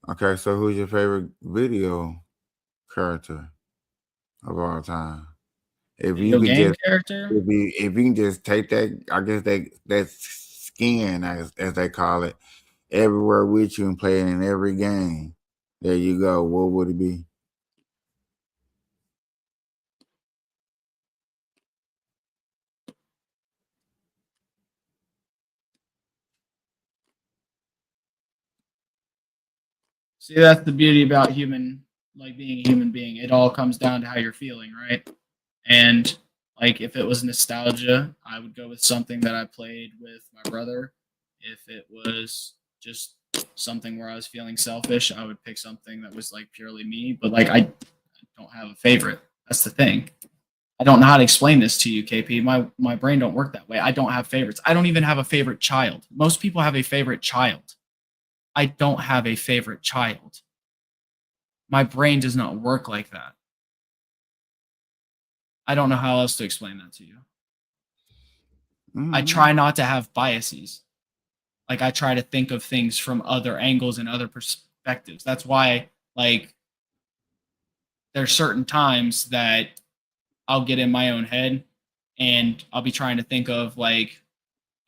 S1: Okay, so who's your favorite video character of all time? If you
S2: Video
S1: could
S2: game
S1: just
S2: character?
S1: if you can just take that, I guess that skin as they call it, everywhere with you and play it in every game. There you go. What would it be?
S2: See, that's the beauty about like being a human being. It all comes down to how you're feeling, right? And like if it was nostalgia, I would go with something that I played with my brother. If it was just something where I was feeling selfish, I would pick something that was like purely me. But like I don't have a favorite. That's the thing. I don't know how to explain this to you, KP. My brain don't work that way. I don't have favorites. I don't even have a favorite child. Most people have a favorite child. I don't have a favorite child. My brain does not work like that. I don't know how else to explain that to you. I try not to have biases. Like I try to think of things from other angles and other perspectives. That's why like there's certain times that I'll get in my own head and I'll be trying to think of like,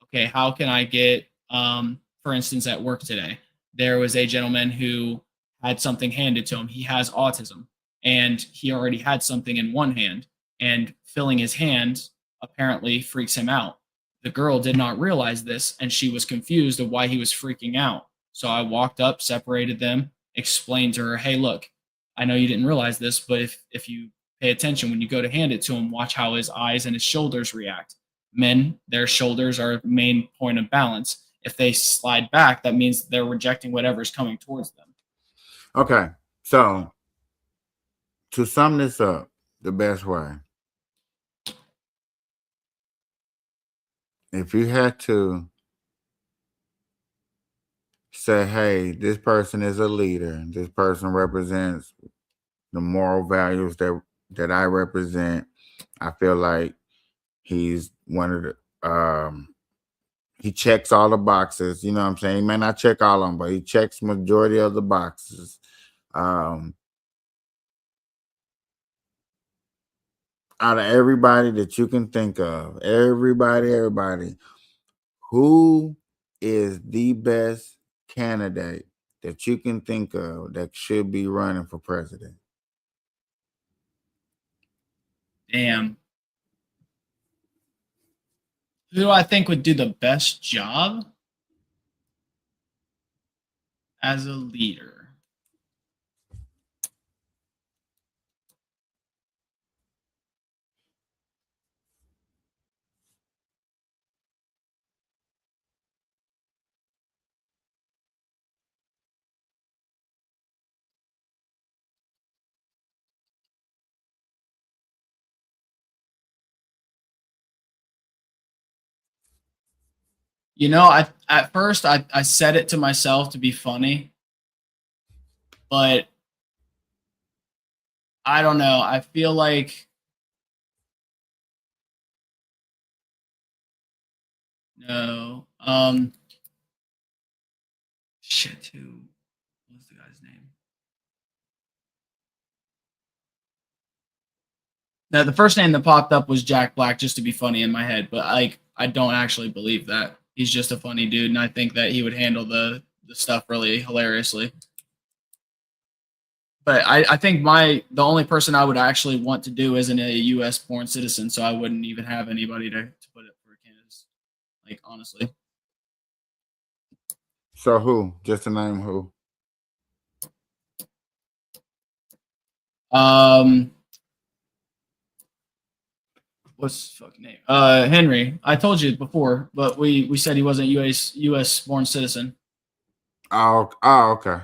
S2: okay, how can I get for instance at work today, there was a gentleman who had something handed to him. He has autism and he already had something in one hand and filling his hand apparently freaks him out. The girl did not realize this and she was confused of why he was freaking out. So I walked up, separated them, explained to her, "Hey, look, I know you didn't realize this, but if you pay attention when you go to hand it to him, watch how his eyes and his shoulders react. Men, their shoulders are the main point of balance. If they slide back, that means they're rejecting whatever's coming towards them."
S1: Okay, so to sum this up the best way, if you had to say, hey, this person is a leader, this person represents the moral values that I represent, I feel like he's one of the he checks all the boxes, you know what I'm saying? He may not check all of them, but he checks majority of the boxes. Out of everybody that you can think of, everybody, who is the best candidate that you can think of that should be running for president?
S2: Damn. Who do I think would do the best job as a leader? You know, at first I said it to myself to be funny, but I don't know. I feel like No. Shit. Who? What's the guy's name? No, the first name that popped up was Jack Black, just to be funny in my head, but I don't actually believe that. He's just a funny dude, and I think that he would handle the stuff really hilariously. But I think the only person I would actually want to do isn't a U.S. born citizen, so I wouldn't even have anybody to put it for Canada's. Like, honestly.
S1: So who? Just to name who?
S2: What's the fucking name? Henry. I told you before, but we said he wasn't U.S. born citizen.
S1: Oh, okay.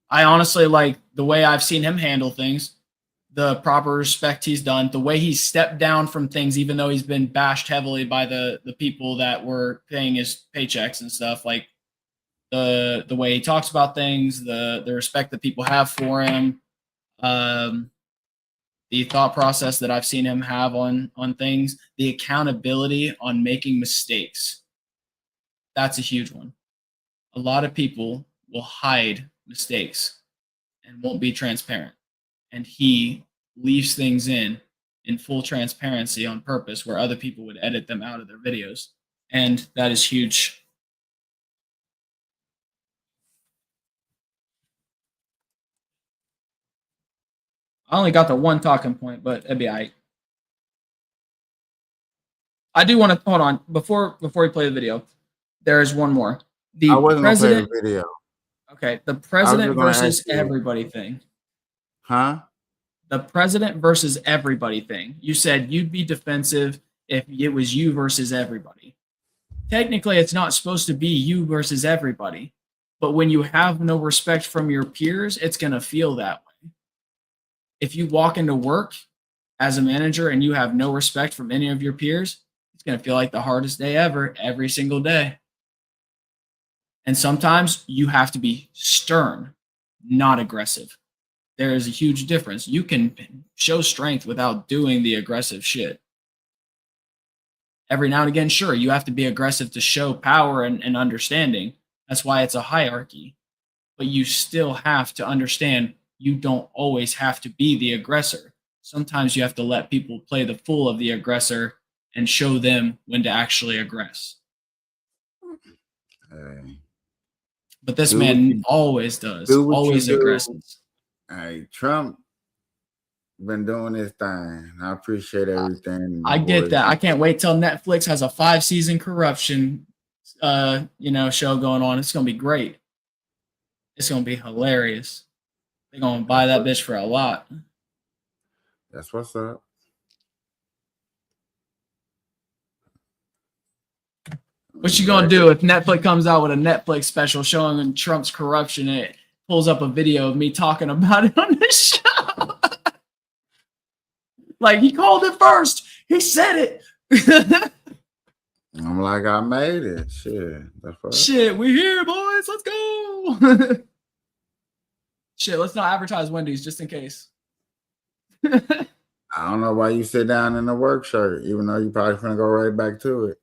S2: I honestly like the way I've seen him handle things, the proper respect he's done, the way he stepped down from things, even though he's been bashed heavily by the people that were paying his paychecks and stuff. Like the way he talks about things, the respect that people have for him, the thought process that I've seen him have on things, the accountability on making mistakes. That's a huge one. A lot of people will hide mistakes and won't be transparent. And he leaves things in full transparency on purpose where other people would edit them out of their videos. And that is huge. I only got the one talking point, but it'd be all right. I do want to hold on before we play the video. There is one more.
S1: I wasn't president, gonna play the video.
S2: Okay, the president versus everybody thing.
S1: Huh?
S2: The president versus everybody thing. You said you'd be defensive if it was you versus everybody. Technically, it's not supposed to be you versus everybody. But when you have no respect from your peers, it's going to feel that way. If you walk into work as a manager and you have no respect from any of your peers, it's going to feel like the hardest day ever, every single day. And sometimes you have to be stern, not aggressive. There is a huge difference. You can show strength without doing the aggressive shit. Every now and again, sure, you have to be aggressive to show power and understanding. That's why it's a hierarchy. But you still have to understand you don't always have to be the aggressor. Sometimes you have to let people play the fool of the aggressor and show them when to actually aggress. But this man always does. Always aggresses.
S1: Hey, Trump been doing his thing. I appreciate everything.
S2: I get that. I can't wait till Netflix has a 5-season corruption show going on. It's gonna be great. It's gonna be hilarious. They're gonna buy that bitch for a lot.
S1: That's what's up.
S2: What you gonna do if Netflix comes out with a Netflix special showing Trump's corruption and it pulls up a video of me talking about it on this show? Like, he called it first. He said it.
S1: I'm like, I made it.
S2: Shit, we here, boys. Let's go. Shit, let's not advertise Wendy's just in case.
S1: I don't know why you sit down in the work shirt, even though you probably gonna go right back to it.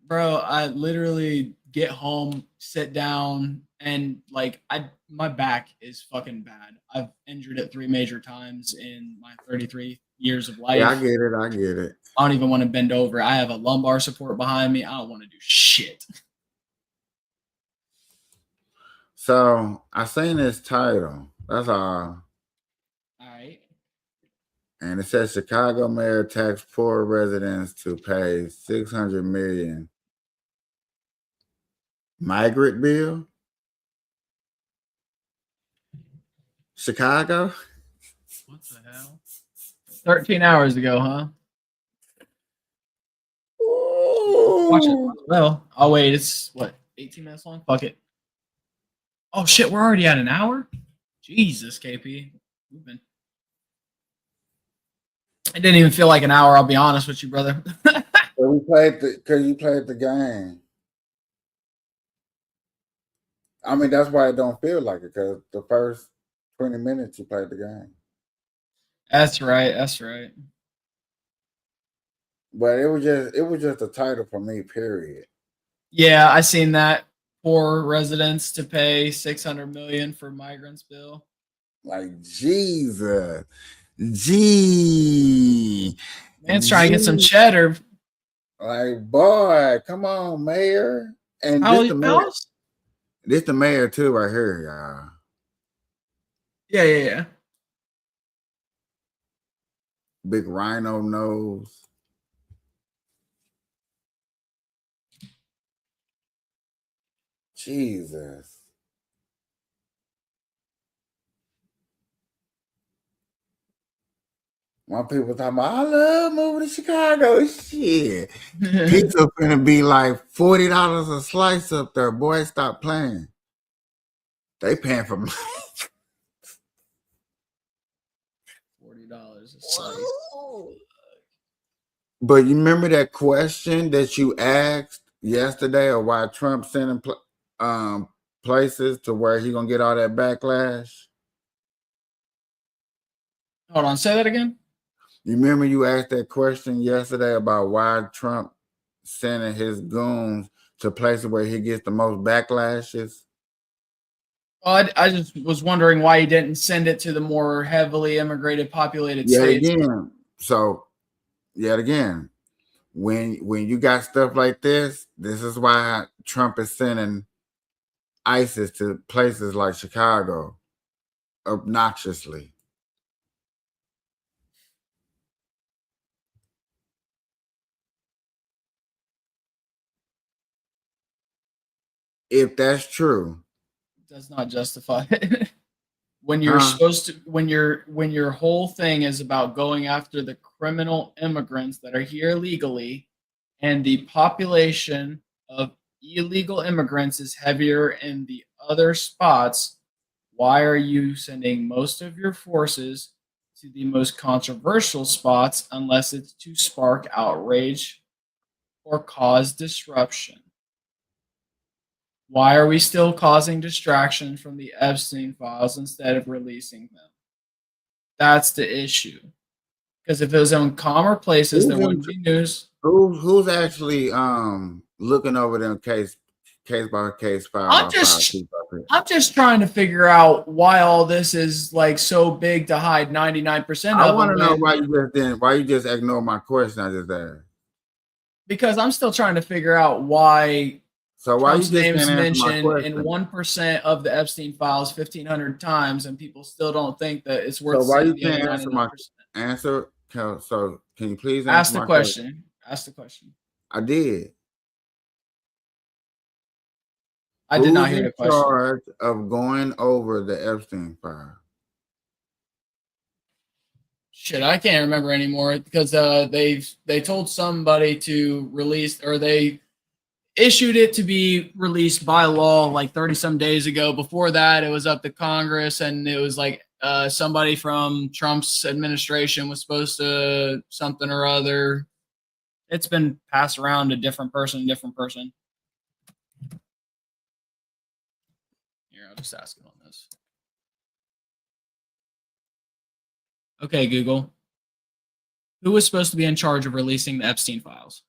S2: Bro, I literally get home, sit down, and my back is fucking bad. I've injured it 3 major times in my 33 years of life.
S1: Yeah, I get it.
S2: I don't even want to bend over. I have a lumbar support behind me. I don't want to do shit.
S1: So I seen this title. That's all.
S2: All right.
S1: And it says Chicago mayor taxed poor residents to pay $600 million migrant bill. Chicago.
S2: What the hell? 13 hours ago, huh? Watch it. Well, oh wait, it's what, 18 minutes long? Fuck it. Oh shit, we're already at an hour? Jesus, KP. It didn't even feel like an hour, I'll be honest with you, brother.
S1: Well, you played the game. I mean, that's why it don't feel like it, because the first 20 minutes you played the game.
S2: That's right.
S1: But it was just a title for me, period.
S2: Yeah, I seen that. Poor residents to pay 600 million for migrants bill.
S1: Like Jesus. Gee.
S2: Man's trying to get some
S1: Gee.
S2: cheddar.
S1: Like, boy, come on, mayor. And
S2: How how?
S1: this the mayor too, right here, y'all.
S2: Yeah.
S1: Big rhino nose. Jesus. My people talking about, I love moving to Chicago. Shit. Pizza finna be like $40 a slice up there. Boy, stop playing. They paying for
S2: $40 a slice.
S1: But you remember that question that you asked yesterday of why Trump sending places to where he gonna get all that backlash?
S2: Hold on, say that again.
S1: You remember you asked that question yesterday about why Trump sending his goons to places where he gets the most backlashes?
S2: Oh, I just was wondering why he didn't send it to the more heavily immigrated, populated
S1: Yet
S2: states.
S1: again. So, yet again, when you got stuff like this is why Trump is sending ISIS to places like Chicago obnoxiously. If that's true,
S2: Does not justify it. When you're supposed to, when your whole thing is about going after the criminal immigrants that are here legally, and the population of illegal immigrants is heavier in the other spots, why are you sending most of your forces to the most controversial spots unless it's to spark outrage or cause disruption? Why are we still causing distraction from the Epstein files instead of releasing them? That's the issue. Because if it was in calmer places, there wouldn't be news.
S1: Who's actually looking over them case by case, file by file?
S2: I'm just trying to figure out why all this is like so big to hide 99%
S1: I
S2: of
S1: want to
S2: them.
S1: know why you just ignore my question I just asked.
S2: Because I'm still trying to figure out why
S1: So why
S2: Trump's
S1: you just
S2: name is
S1: can't answer my
S2: mentioned
S1: question?
S2: in 1% of the Epstein files 1,500 times, and people still don't think that it's worth
S1: So why you
S2: seeing the other
S1: can't answer my
S2: 99%.
S1: answer? So can you please answer
S2: Ask the
S1: my
S2: question. Ask the question.
S1: I did.
S2: I did not hear the
S1: Who's in
S2: question.
S1: charge of going over the Epstein file?
S2: Shit, I can't remember anymore because they told somebody to release, or they issued it to be released by law like 30 some days ago. Before that, it was up to Congress, and it was like somebody from Trump's administration was supposed to something or other. It's been passed around to different person. Here, I'll just ask it on this. Okay, Google. Who was supposed to be in charge of releasing the Epstein files?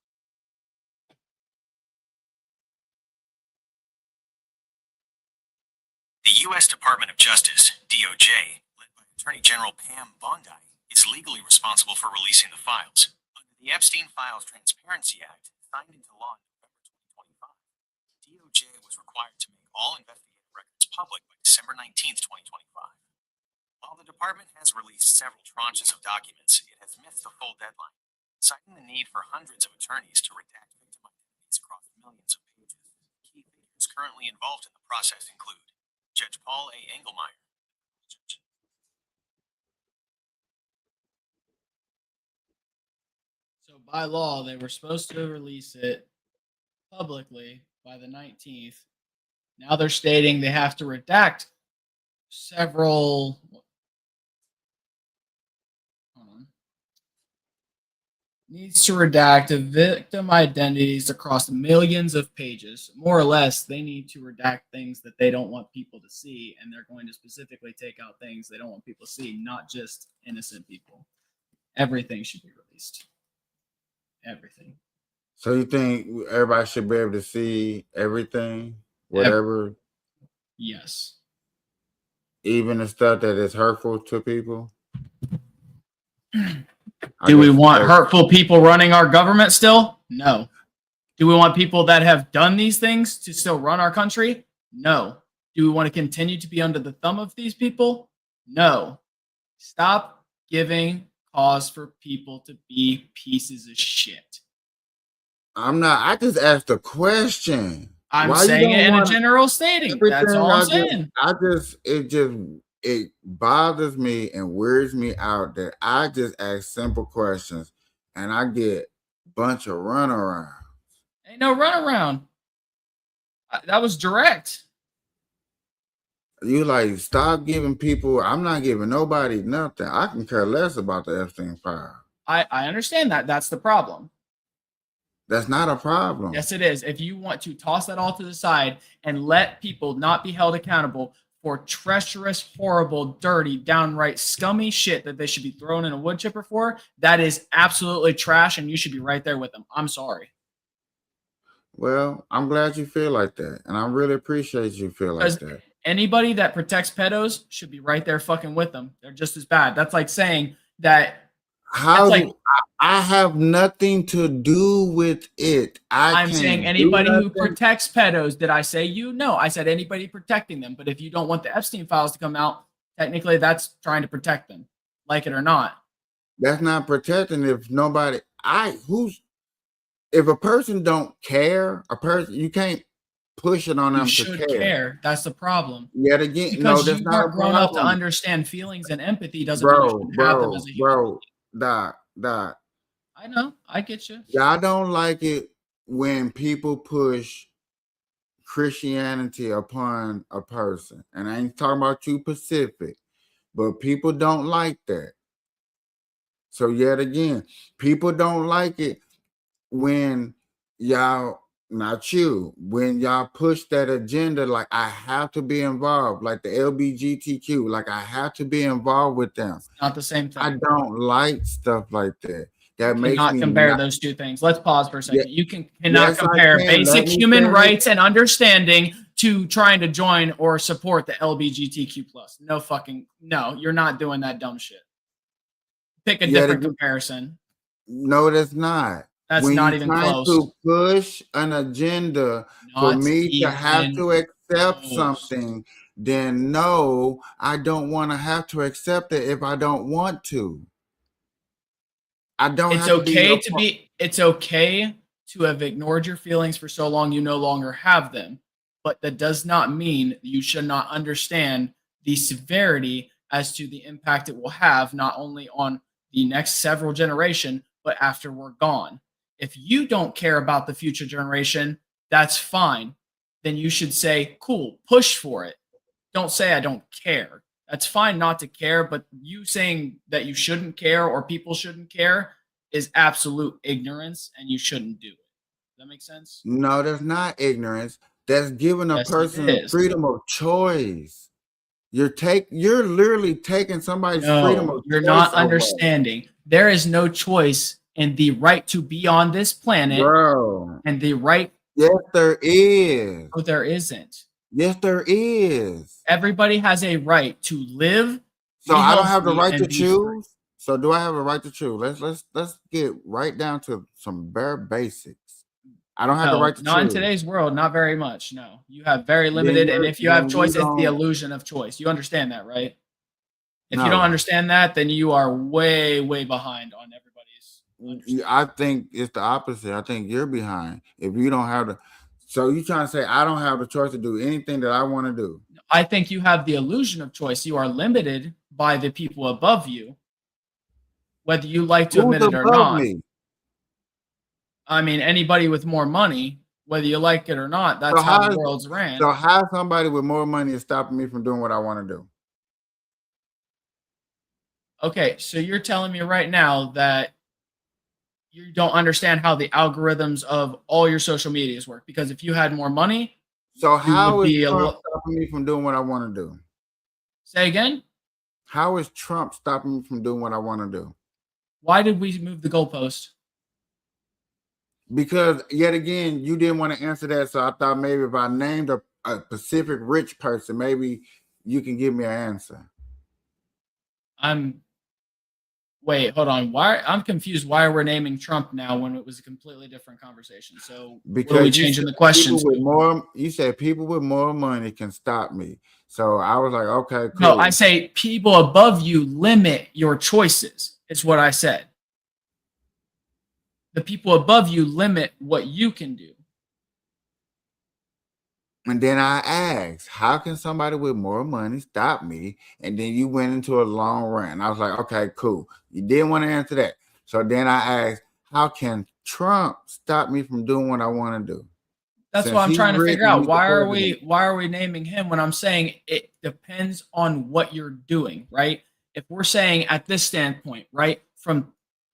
S5: The U.S. Department of Justice, DOJ, led by Attorney General Pam Bondi, is legally responsible for releasing the files. Under the Epstein Files Transparency Act, signed into law in November 2025, DOJ was required to make all investigative records public by December 19, 2025. While the department has released several tranches of documents, it has missed the full deadline, citing the need for hundreds of attorneys to redact victim identities across millions of pages. Key figures currently involved in the process include Judge Paul A. Engelmeyer.
S2: So by law, they were supposed to release it publicly by the 19th. Now they're stating they have to redact several. Needs to redact the victim identities across millions of pages. More or less, they need to redact things that they don't want people to see, and they're going to specifically take out things they don't want people to see, not just innocent people. Everything should be released. Everything.
S1: So you think everybody should be able to see everything, whatever,
S2: Yes.
S1: even the stuff that is hurtful to people?
S2: Do we want hurtful people running our government still? No. Do we want people that have done these things to still run our country? No. Do we want to continue to be under the thumb of these people? No. Stop giving cause for people to be pieces of shit.
S1: I'm not. I just asked a question.
S2: I'm
S1: Why you
S2: saying
S1: don't
S2: it in a
S1: want
S2: general stating. That's
S1: everything?
S2: all I'm saying.
S1: It bothers me and weirds me out that I just ask simple questions and I get a bunch of runaround.
S2: Ain't no runaround. That was direct.
S1: You like stop giving people. I'm not giving nobody nothing. I can care less about the Epstein file.
S2: I understand that. That's the problem.
S1: That's not a problem.
S2: Yes, it is. If you want to toss that all to the side and let people not be held accountable for treacherous, horrible, dirty, downright scummy shit that they should be thrown in a wood chipper for, that is absolutely trash, and you should be right there with them. I'm sorry.
S1: Well, I'm glad you feel like that, and I really appreciate you feel like that.
S2: Anybody that protects pedos should be right there fucking with them. They're just as bad. That's like saying that.
S1: I have nothing to do with it.
S2: I'm saying anybody who protects pedos. Did I say you? No, I said anybody protecting them. But if you don't want the Epstein files to come out, technically that's trying to protect them, like it or not.
S1: That's not protecting. If nobody, if a person don't care, you can't push it on them to care.
S2: That's the problem.
S1: Yet again,
S2: because
S1: that's
S2: you
S1: not
S2: weren't grown up to understand feelings and empathy doesn't mean you shouldn't have them as a human.
S1: Doc.
S2: I know. I get you.
S1: I don't like it when people push Christianity upon a person. And I ain't talking about you Pacific, but people don't like that. So yet again, people don't like it when y'all, not you, when y'all push that agenda, like I have to be involved, like the LGBTQ, like I have to be involved with them.
S2: It's not the same thing.
S1: I don't like stuff like that. That
S2: you
S1: makes
S2: cannot
S1: me
S2: compare those two things. Let's pause for a second.
S1: Yeah,
S2: you cannot compare basic human rights and understanding to trying to join or support the LGBTQ+. No, you're not doing that dumb shit. Pick a different comparison.
S1: No, that's not.
S2: That's
S1: when
S2: not even close.
S1: To push an agenda for me to have to accept something, then no, I don't want to have to accept it if I don't want to. I don't.
S2: It's okay to be. It's okay to have ignored your feelings for so long you no longer have them, but that does not mean you should not understand the severity as to the impact it will have not only on the next several generation, but after we're gone. If you don't care about the future generation, that's fine. Then you should say, cool, push for it. Don't say I don't care. That's fine not to care, but you saying that you shouldn't care or people shouldn't care is absolute ignorance, and you shouldn't do it. Does that make sense?
S1: No, that's not ignorance. That's giving a person freedom of choice. You're literally taking somebody's freedom of choice.
S2: You're not understanding. There is no choice in the right to be on this planet,
S1: bro.
S2: And the right.
S1: Yes, there is.
S2: Oh, there isn't.
S1: Yes, there is.
S2: Everybody has a right to live.
S1: So I don't have the right to choose. So do I have a right to choose? Let's get right down to some bare basics. I don't have the right to choose.
S2: Not in today's world, not very much. No, you have very limited, and if you have choice, it's the illusion of choice. You understand that, right? If you don't understand that, then you are way, way behind on everybody's.
S1: I think it's the opposite. I think you're behind. If you don't have the, so you trying to say I don't have the choice to do anything that I want to do?
S2: I think you have the illusion of choice. You are limited by the people above you, whether you like to admit it or not. I mean, anybody with more money, whether you like it or not, that's how the world's ran.
S1: So how somebody with more money is stopping me from doing what I want to do?
S2: Okay, so you're telling me right now that you don't understand how the algorithms of all your social medias work, because if you had more money,
S1: so how is Trump stopping me from doing what I want to do?
S2: Say again?
S1: How is Trump stopping me from doing what I want to do?
S2: Why did we move the goalpost?
S1: Because yet again, you didn't want to answer that, so I thought maybe if I named a specific rich person, maybe you can give me an answer.
S2: Wait, hold on. I'm confused why we're naming Trump now when it was a completely different conversation. So
S1: Because
S2: what are we changing the questions to?
S1: You said people with more money can stop me. So I was like, okay, cool.
S2: No, I say people above you limit your choices. It's what I said. The people above you limit what you can do.
S1: And then I asked, how can somebody with more money stop me? And then you went into a long rant. I was like, okay, cool. You didn't want to answer that. So then I asked, how can Trump stop me from doing what I want to do?
S2: That's
S1: Since
S2: what I'm
S1: he's
S2: trying to
S1: rich
S2: figure
S1: and
S2: out.
S1: he's the
S2: Why are we
S1: president.
S2: naming him when I'm saying it depends on what you're doing, right? If we're saying at this standpoint, right, from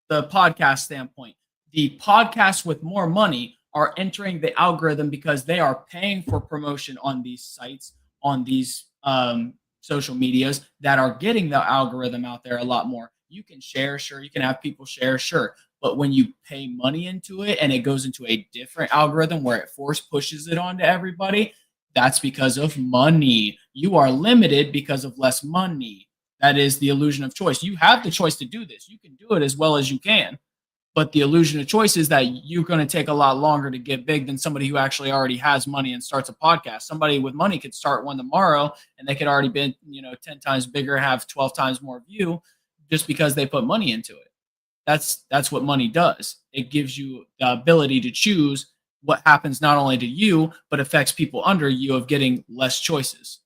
S2: the podcast standpoint, the podcasts with more money are entering the algorithm because they are paying for promotion on these sites, on these social medias that are getting the algorithm out there a lot more. You can share, sure. You can have people share, sure. But when you pay money into it and it goes into a different algorithm where it force pushes it onto everybody, that's because of money. You are limited because of less money. That is the illusion of choice. You have the choice to do this. You can do it as well as you can. But the illusion of choice is that you're going to take a lot longer to get big than somebody who actually already has money and starts a podcast. Somebody with money could start one tomorrow and they could already be, 10 times bigger, have 12 times more view just because they put money into it. That's what money does. It gives you the ability to choose what happens not only to you, but affects people under you of getting less choices.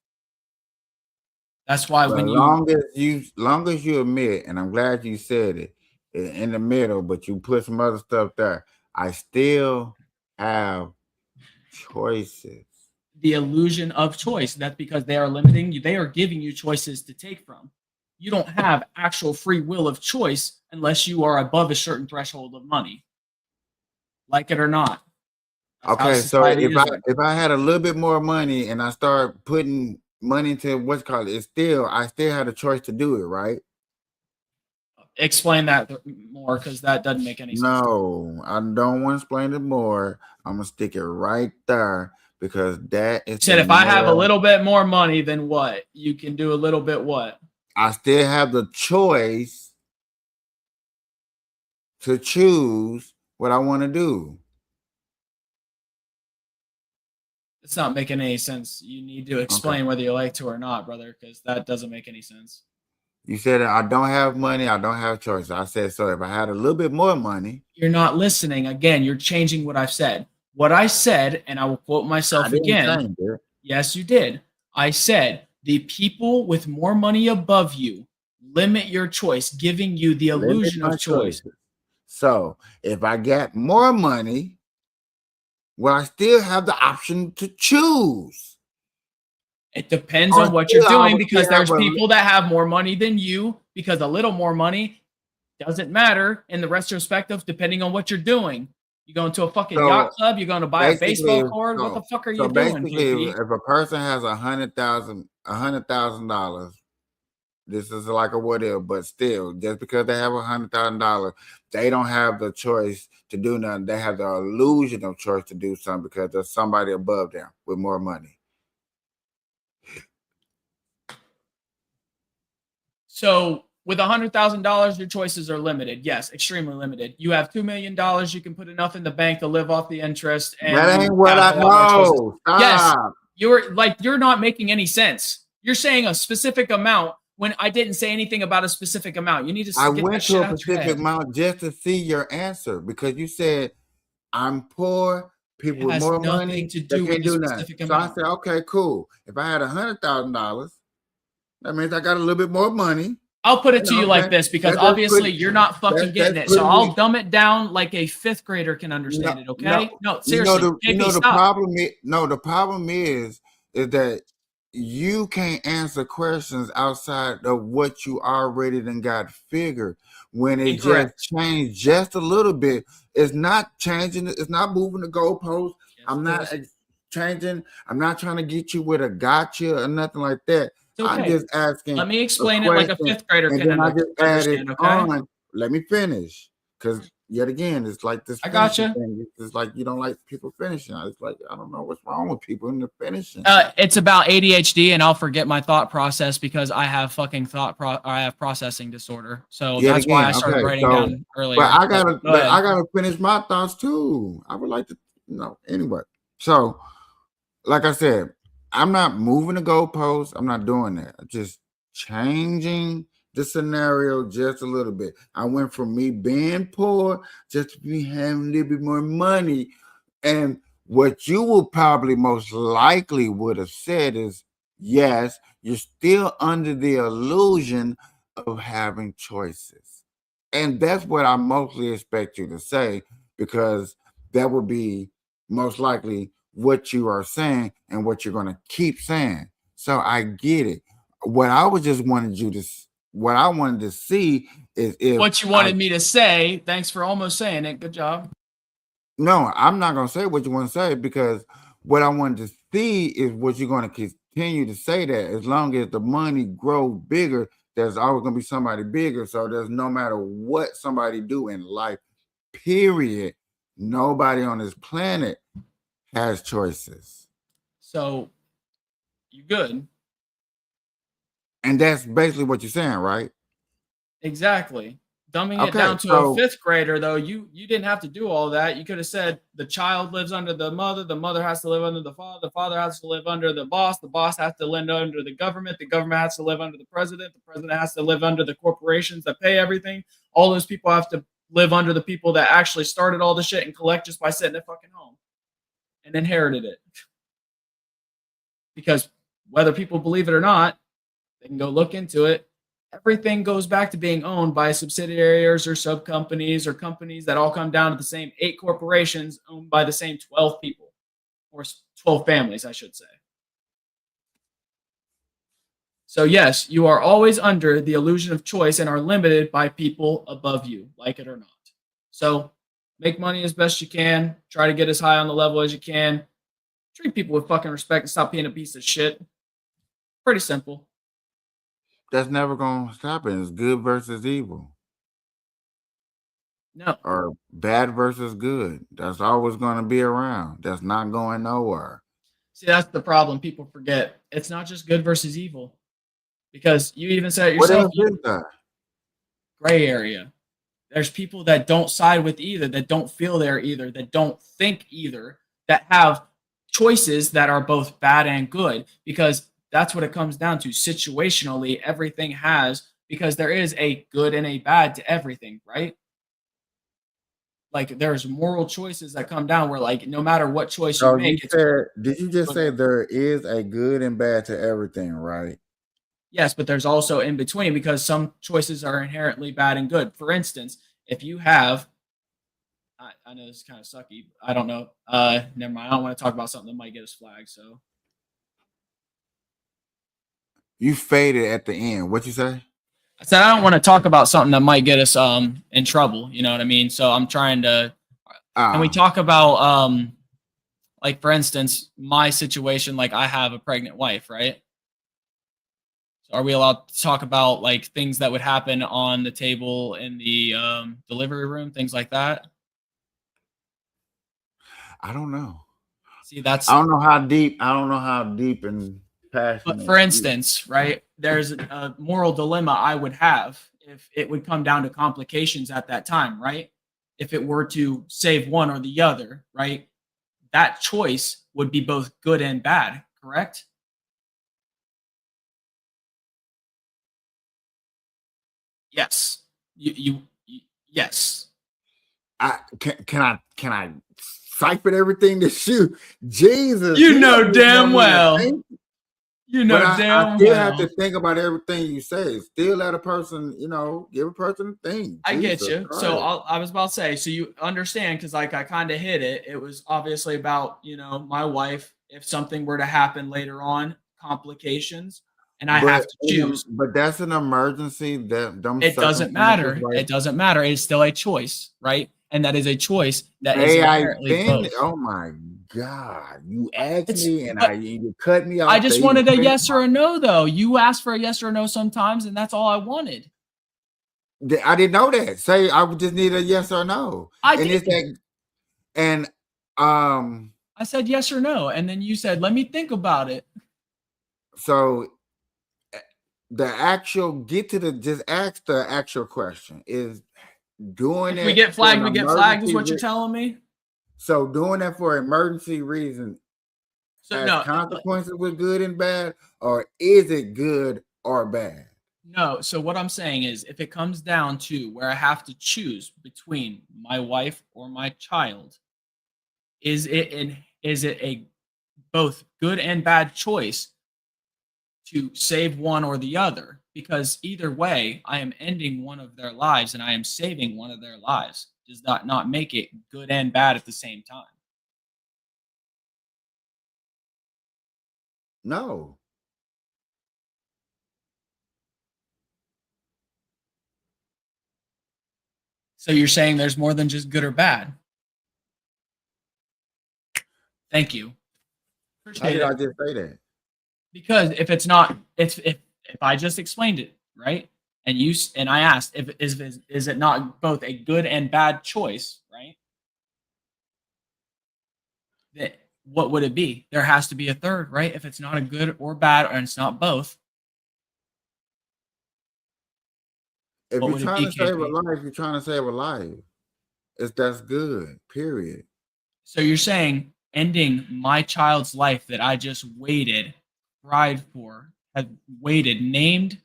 S2: That's why
S1: But
S2: when
S1: long as you admit, and I'm glad you said it in the middle, but you put some other stuff there, I still have choices.
S2: the illusion of choice, that's because they are limiting you. They are giving you choices to take from. You don't have actual free will of choice unless you are above a certain threshold of money, like it or not. That's how
S1: Okay, so
S2: society is.
S1: if I had a little bit more money and I start putting money into what's called I still had a choice to do it, right?
S2: Explain that more because that doesn't make any sense.
S1: No, I don't want to explain it more. I'm gonna stick it right there because that is
S2: You said if I have a little bit more money, then what? You can do a little bit what?
S1: I still have the choice to choose what I want to do.
S2: It's not making any sense. You need to explain whether you like to or not, brother, because that doesn't make any sense.
S1: You said I don't have money, I don't have choice. I said so if I had a little bit more money.
S2: You're not listening. Again, you're changing what I've said. What I said, and I will quote myself again. Yes, you did. I said the people with more money above you limit your choice, giving you the illusion of choice.
S1: So if I get more money, will I still have the option to choose?
S2: It depends on what you're doing because there's people that have more money than you because a little more money doesn't matter in the retrospective depending on what you're doing. You going to a fucking yacht club? You're going to buy a baseball card? What the fuck are you doing?
S1: Basically, if a person has $100,000, this is like a whatever, but still, just because they have $100,000, they don't have the choice to do nothing. They have the illusion of choice to do something because there's somebody above them with more money.
S2: So with $100,000, your choices are limited. Yes, extremely limited. You have $2 million. You can put enough in the bank to live off the interest. And
S1: that ain't what I know.
S2: Yes, you're not making any sense. You're saying a specific amount when I didn't say anything about a specific amount. You need to.
S1: I went to a specific amount just to see your answer because you said I'm poor. People with more money
S2: to do
S1: they can't do
S2: nothing.
S1: So I said, okay, cool. If I had $100,000, that means I got a little bit more money.
S2: I'll put it to you like this because obviously you're not fucking getting it. So I'll dumb it down like a fifth grader can understand it. Okay? No, seriously.
S1: The problem is that you can't answer questions outside of what you already done got figured. When it just changed just a little bit, it's not changing. It's not moving the goalpost. Yes, I'm not changing. I'm not trying to get you with a gotcha or nothing like that. Okay. I'm just asking.
S2: Let me explain it like a fifth grader can understand. Okay.
S1: Let me finish because yet again, it's like this
S2: I
S1: finishing
S2: gotcha.
S1: thing. It's just like you don't like people finishing. It's like I don't know what's wrong with people in the finishing.
S2: It's about ADHD, and I'll forget my thought process because I have fucking I have processing disorder. So
S1: Yet
S2: that's why I
S1: again,
S2: started
S1: okay.
S2: writing
S1: So,
S2: down earlier.
S1: but
S2: Go ahead.
S1: I gotta finish my thoughts too. I would like to, anyway. So, like I said, I'm not moving the goalposts. I'm not doing that. I'm just changing the scenario just a little bit. I went from me being poor just to me having a little bit more money. And what you will probably most likely would have said is, yes, you're still under the illusion of having choices. And that's what I mostly expect you to say, because that would be most likely what you are saying and what you're going to keep saying. So I get it. What I was just wanted you to, what I wanted to see is if
S2: What you wanted me to say. Thanks for almost saying it. Good job.
S1: No, I'm not going to say what you want to say, because what I wanted to see is what you're going to continue to say, that as long as the money grows bigger, there's always going to be somebody bigger. So there's no matter what somebody do in life, period, nobody on this planet has choices.
S2: So you good.
S1: And that's basically what you're saying, right?
S2: Exactly. Dumbing it
S1: Okay,
S2: down to
S1: so
S2: a fifth grader, though, you didn't have to do all that. You could have said the child lives under the mother has to live under the father has to live under the boss has to live under the government has to live under the president has to live under the corporations that pay everything. All those people have to live under the people that actually started all the shit and collect just by sitting at fucking home and inherited it. Because whether people believe it or not, they can go look into it. Everything goes back to being owned by subsidiaries or sub-companies or companies that all come down to the same 8 corporations owned by the same 12 people, or 12 families, I should say. So yes, you are always under the illusion of choice and are limited by people above you, like it or not. So make money as best you can. Try to get as high on the level as you can. Treat people with fucking respect and stop being a piece of shit. Pretty simple.
S1: that's never going to happen. It's good versus evil.
S2: No.
S1: Or bad versus good. That's always going to be around. That's not going nowhere.
S2: See, that's the problem. People forget. It's not just good versus evil. Because you even said it
S1: What
S2: yourself.
S1: else is that?
S2: Gray area. There's people that don't side with either, that don't feel there either, that don't think either, that have choices that are both bad and good, because that's what it comes down to. Situationally, everything has, because there is a good and a bad to everything, right? Like there's moral choices that come down where, like, no matter what choice you
S1: So
S2: make,
S1: did you just say there is a good and bad to everything, right?
S2: yes, but there's also in between, because some choices are inherently bad and good. For instance, if you have, I know this is kind of sucky. I don't know. Never mind. I don't want to talk about something that might get us flagged. So
S1: You faded at the end. What you say?
S2: I said I don't want to talk about something that might get us in trouble. You know what I mean? So I'm trying to. Can we talk about like, for instance, my situation? Like, I have a pregnant wife, right? So are we allowed to talk about like things that would happen on the table in the delivery room, things like that?
S1: I don't know.
S2: See, that's.
S1: I don't know how deep. I don't know how deep and passionate.
S2: But for instance, right, there's a moral dilemma I would have if it would come down to complications at that time, right? If it were to save one or the other, right? That choice would be both good and bad, correct? Yes. Yes.
S1: Can I cipher everything to shoot? Jesus,
S2: You know damn well. You know
S1: I
S2: damn
S1: still
S2: well.
S1: have to think about everything you say. Still let a person, give a person a thing.
S2: I get
S1: Jesus
S2: you.
S1: Christ.
S2: So I was about to say, so you understand, because like I kind of hit it. It was obviously about, my wife. If something were to happen later on, complications, and I have to choose.
S1: But that's an emergency.
S2: It doesn't matter. It doesn't matter. It's still a choice, right? And that is a choice that is inherently both.
S1: Oh my God! You asked me, and you cut me off.
S2: I just wanted a yes or a no, though. You asked for a yes or a no sometimes, and that's all I wanted.
S1: I didn't know that. Say I would just need a yes or no.
S2: I
S1: And
S2: did.
S1: it's that, and
S2: I said yes or no, and then you said, "Let me think about it."
S1: so the actual just ask the actual question is doing
S2: If we
S1: it
S2: get
S1: for
S2: flagged,
S1: an
S2: we get flagged, is
S1: emergency
S2: what you're telling me.
S1: so doing that for emergency reason
S2: So
S1: has
S2: no,
S1: consequences with good and bad, or is it good or bad?
S2: no. So what I'm saying is, if it comes down to where I have to choose between my wife or my child, is it a both good and bad choice to save one or the other? Because either way, I am ending one of their lives and I am saving one of their lives. Does that not make it good and bad at the same time?
S1: No.
S2: So you're saying there's more than just good or bad. Thank you.
S1: How
S2: Appreciate
S1: did I
S2: it.
S1: just say that?
S2: Because if it's not, if I just explained it right, and and I asked if is it not both a good and bad choice, right? That what would it be? There has to be a third, right? If it's not a good or bad, and it's not both,
S1: If
S2: what
S1: you're
S2: would it
S1: trying
S2: be,
S1: to save a
S2: KP?
S1: life, you're trying to save a life. That's good. Period.
S2: So you're saying ending my child's life that I just waited, cried for, have waited, named,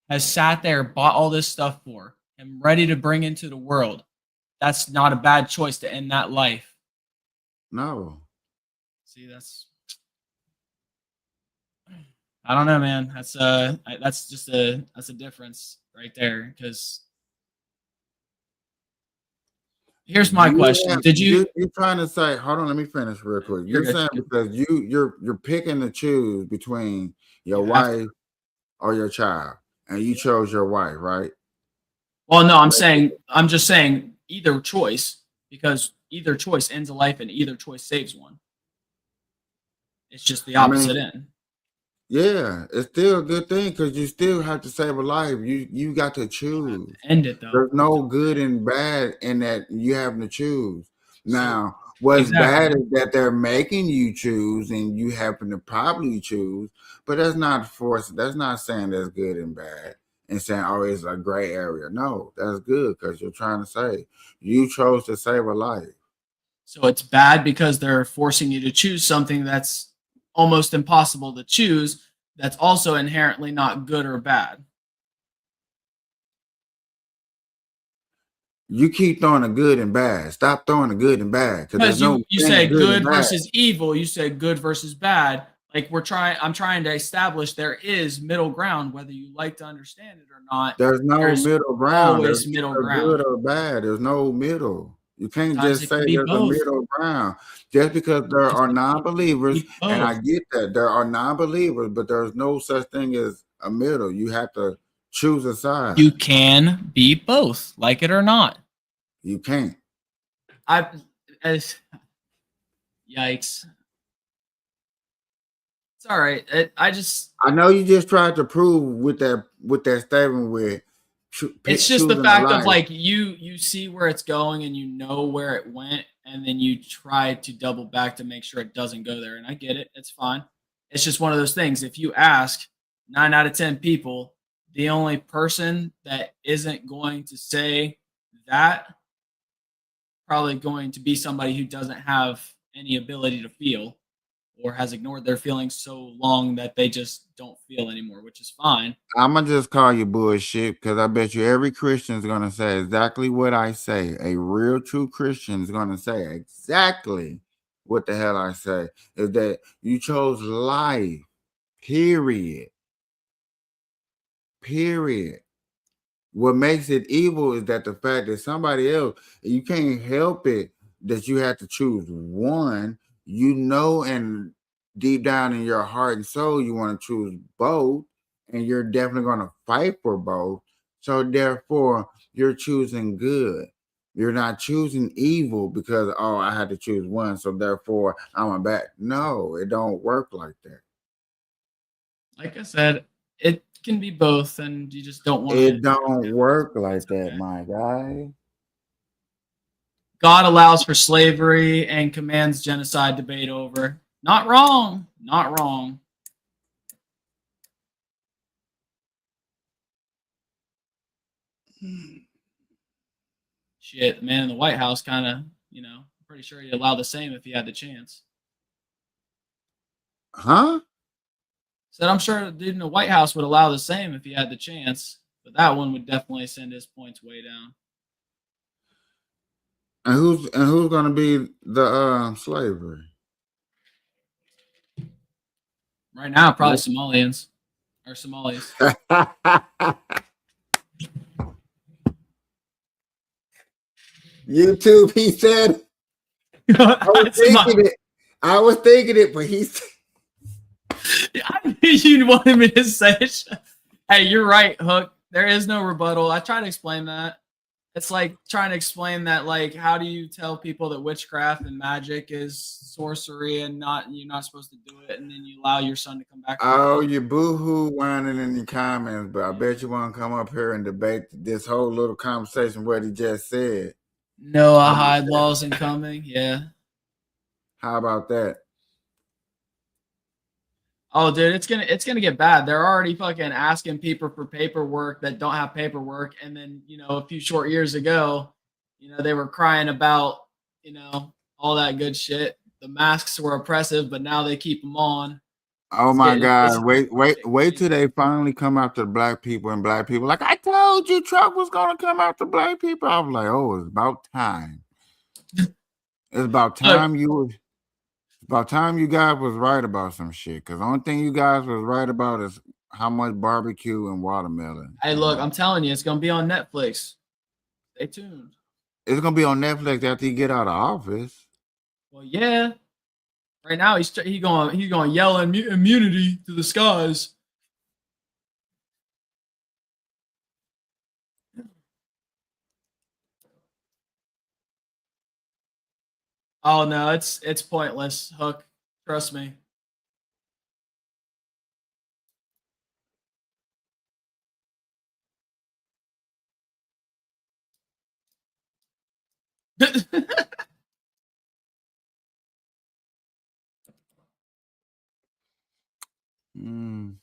S2: has sat there, bought all this stuff for, am ready to bring into the world. That's not a bad choice to end that life.
S1: No.
S2: See, I don't know, man. That's just that's a difference right there. Because here's my question: Did you?
S1: You're trying to say, hold on, let me finish real quick.
S2: You're
S1: You're
S2: good.
S1: saying because you're picking to choose between your
S2: You have to.
S1: wife or your child, and you chose your wife, right?
S2: Well, no, I'm just saying either choice because either choice ends a life and either choice saves one. It's just the
S1: I mean,
S2: opposite end.
S1: yeah, it's still a good thing because you still have to save a life. You got to
S2: You don't have
S1: choose.
S2: to end it though.
S1: There's no good and bad in that you having to choose.
S2: So
S1: Now, what's bad
S2: exactly.
S1: is that they're making you choose and you happen to probably choose, but that's not force. That's not saying that's good and bad and saying, oh, it's a gray area. No, that's good because you're trying to say you chose to save a life.
S2: So it's bad because they're forcing you to choose something that's almost impossible to choose. That's also inherently not good or bad.
S1: You keep throwing the good and bad. Stop throwing the good and bad because there's
S2: Because
S1: no
S2: you
S1: thing
S2: said
S1: good and
S2: good
S1: bad.
S2: versus evil, you said good versus bad. Like I'm trying to establish there is middle ground, whether you like to understand it or not.
S1: There's no
S2: There's
S1: middle ground. There's
S2: always middle
S1: either
S2: ground.
S1: good or bad. There's no middle. You can't
S2: Sometimes
S1: just
S2: it
S1: say
S2: can be
S1: there's a
S2: both.
S1: middle ground just because there
S2: Sometimes
S1: are
S2: it can
S1: non-believers,
S2: be
S1: and I
S2: both.
S1: get that there are non-believers, but there's no such thing as a middle. You have to choose a
S2: You
S1: side.
S2: can be both, like it or not.
S1: You can't.
S2: I as yikes. It's all right. I just
S1: I know you just tried to prove with that statement with
S2: it's just the
S1: choosing a
S2: fact of
S1: life.
S2: like you see where it's going and you know where it went and then you try to double back to make sure it doesn't go there, and I get it. It's fine. It's just one of those things. If you ask 9 out of 10 people, the only person that isn't going to say that probably going to be somebody who doesn't have any ability to feel or has ignored their feelings so long that they just don't feel anymore, which is fine.
S1: I'm gonna just call you bullshit because I bet you every Christian is gonna say exactly what I say. A real true Christian is gonna say exactly what the hell I say. Is that you chose life. Period. Period. What makes it evil is that the fact that somebody else, you can't help it that you have to choose one. You know, and deep down in your heart and soul, you want to choose both, and you're definitely going to fight for both. So, therefore, you're choosing good. You're not choosing evil because, oh, I had to choose one. So, therefore, I'm a bad. No, it don't work like that.
S2: Like I said, it can be both, and you just don't want
S1: It don't work like that,
S2: okay.
S1: my guy.
S2: God allows for slavery and commands genocide. Debate over. Not wrong. Not wrong. Shit, the man in the White House kind of, pretty sure he'd allow the same if he had the chance.
S1: Huh?
S2: Said I'm sure the dude in the White House would allow the same if he had the chance, but that one would definitely send his points way down.
S1: And who's gonna be the slavery?
S2: Right now, probably Somalians or Somalis.
S1: YouTube, he said. I was thinking it, but he's.
S2: I knew you wanted me to say it. Hey, you're right, Hook. There is no rebuttal. I try to explain that. It's like trying to explain that, like, how do you tell people that witchcraft and magic is sorcery and you're not supposed to do it, and then you allow your son to come back?
S1: Oh, you boohoo whining in the comments, but I bet you want to come up here and debate this whole little conversation what he just said.
S2: No, I hide laws incoming. Yeah.
S1: How about that?
S2: Oh, dude, it's gonna get bad. They're already fucking asking people for paperwork that don't have paperwork, and then a few short years ago, they were crying about all that good shit. The masks were oppressive, but now they keep them on.
S1: Oh my God! Wait till they finally come after the black people, and black people like, I told you Trump was gonna come after black people. I was like, oh, it's about time. It's about time About time you guys was right about some shit. Because the only thing you guys was right about is how much barbecue and watermelon.
S2: Hey, look, I'm telling you, it's going to be on Netflix. Stay tuned.
S1: It's going to be on Netflix after you get out of office.
S2: Well, yeah. Right now, he's going to yell immunity to the skies. Oh no, it's pointless, Hook. Trust me.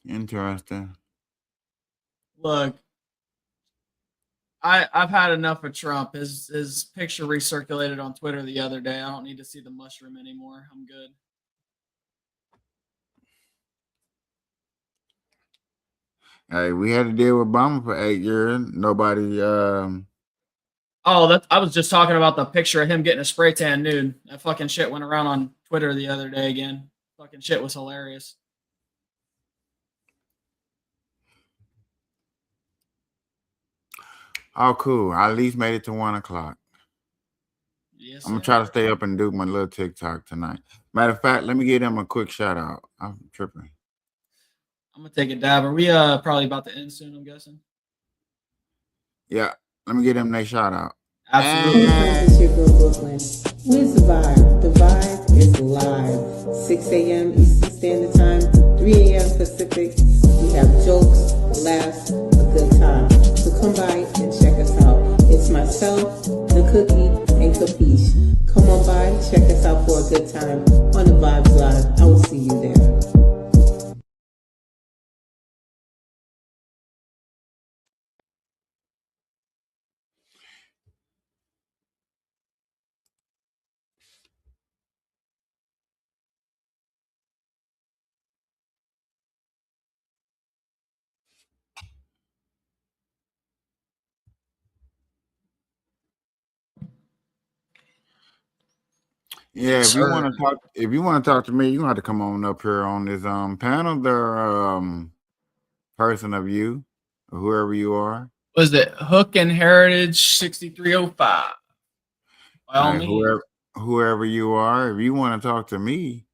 S1: Interesting.
S2: Look, I've had enough of Trump. His picture recirculated on Twitter the other day. I don't need to see the mushroom anymore. I'm good.
S1: Hey, we had to deal with Obama for 8 years. Nobody.
S2: Oh, I was just talking about the picture of him getting a spray tan nude. That fucking shit went around on Twitter the other day again. Fucking shit was hilarious.
S1: Oh, cool. I at least made it to 1 o'clock.
S2: Yes,
S1: I'm gonna try to stay up and do my little TikTok tonight. Matter of fact, let me give them a quick shout out. I'm tripping.
S2: I'm gonna take a dab. Are we probably about to end soon? I'm guessing.
S1: Yeah, let me give them their shout out.
S2: Absolutely.
S6: It's your girl Brooklyn. Where's the vibe? The vibe is live. 6 a.m. Eastern Standard Time, 3 a.m. Pacific. We have jokes, laughs, a good time. So come by and check us out. It's myself, the Cookie, and Kapeash. Come on by, check us out for a good time on the Vibes Live. I will see you there.
S1: Yeah, if you want to talk to me, you have to come on up here on this panel. The person of you, or whoever you are.
S2: Was it Hook and Heritage 6305? By all means.
S1: Whoever you are, if you want to talk to me,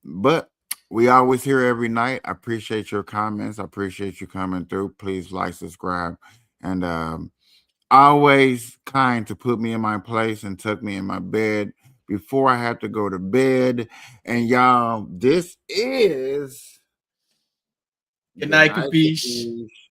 S1: But we always here every night. I appreciate your comments. I appreciate you coming through. Please like, subscribe, and always kind to put me in my place and tuck me in my bed. before I have to go to bed. And y'all, this is
S2: Good night, Kapeash.
S1: Kapeash.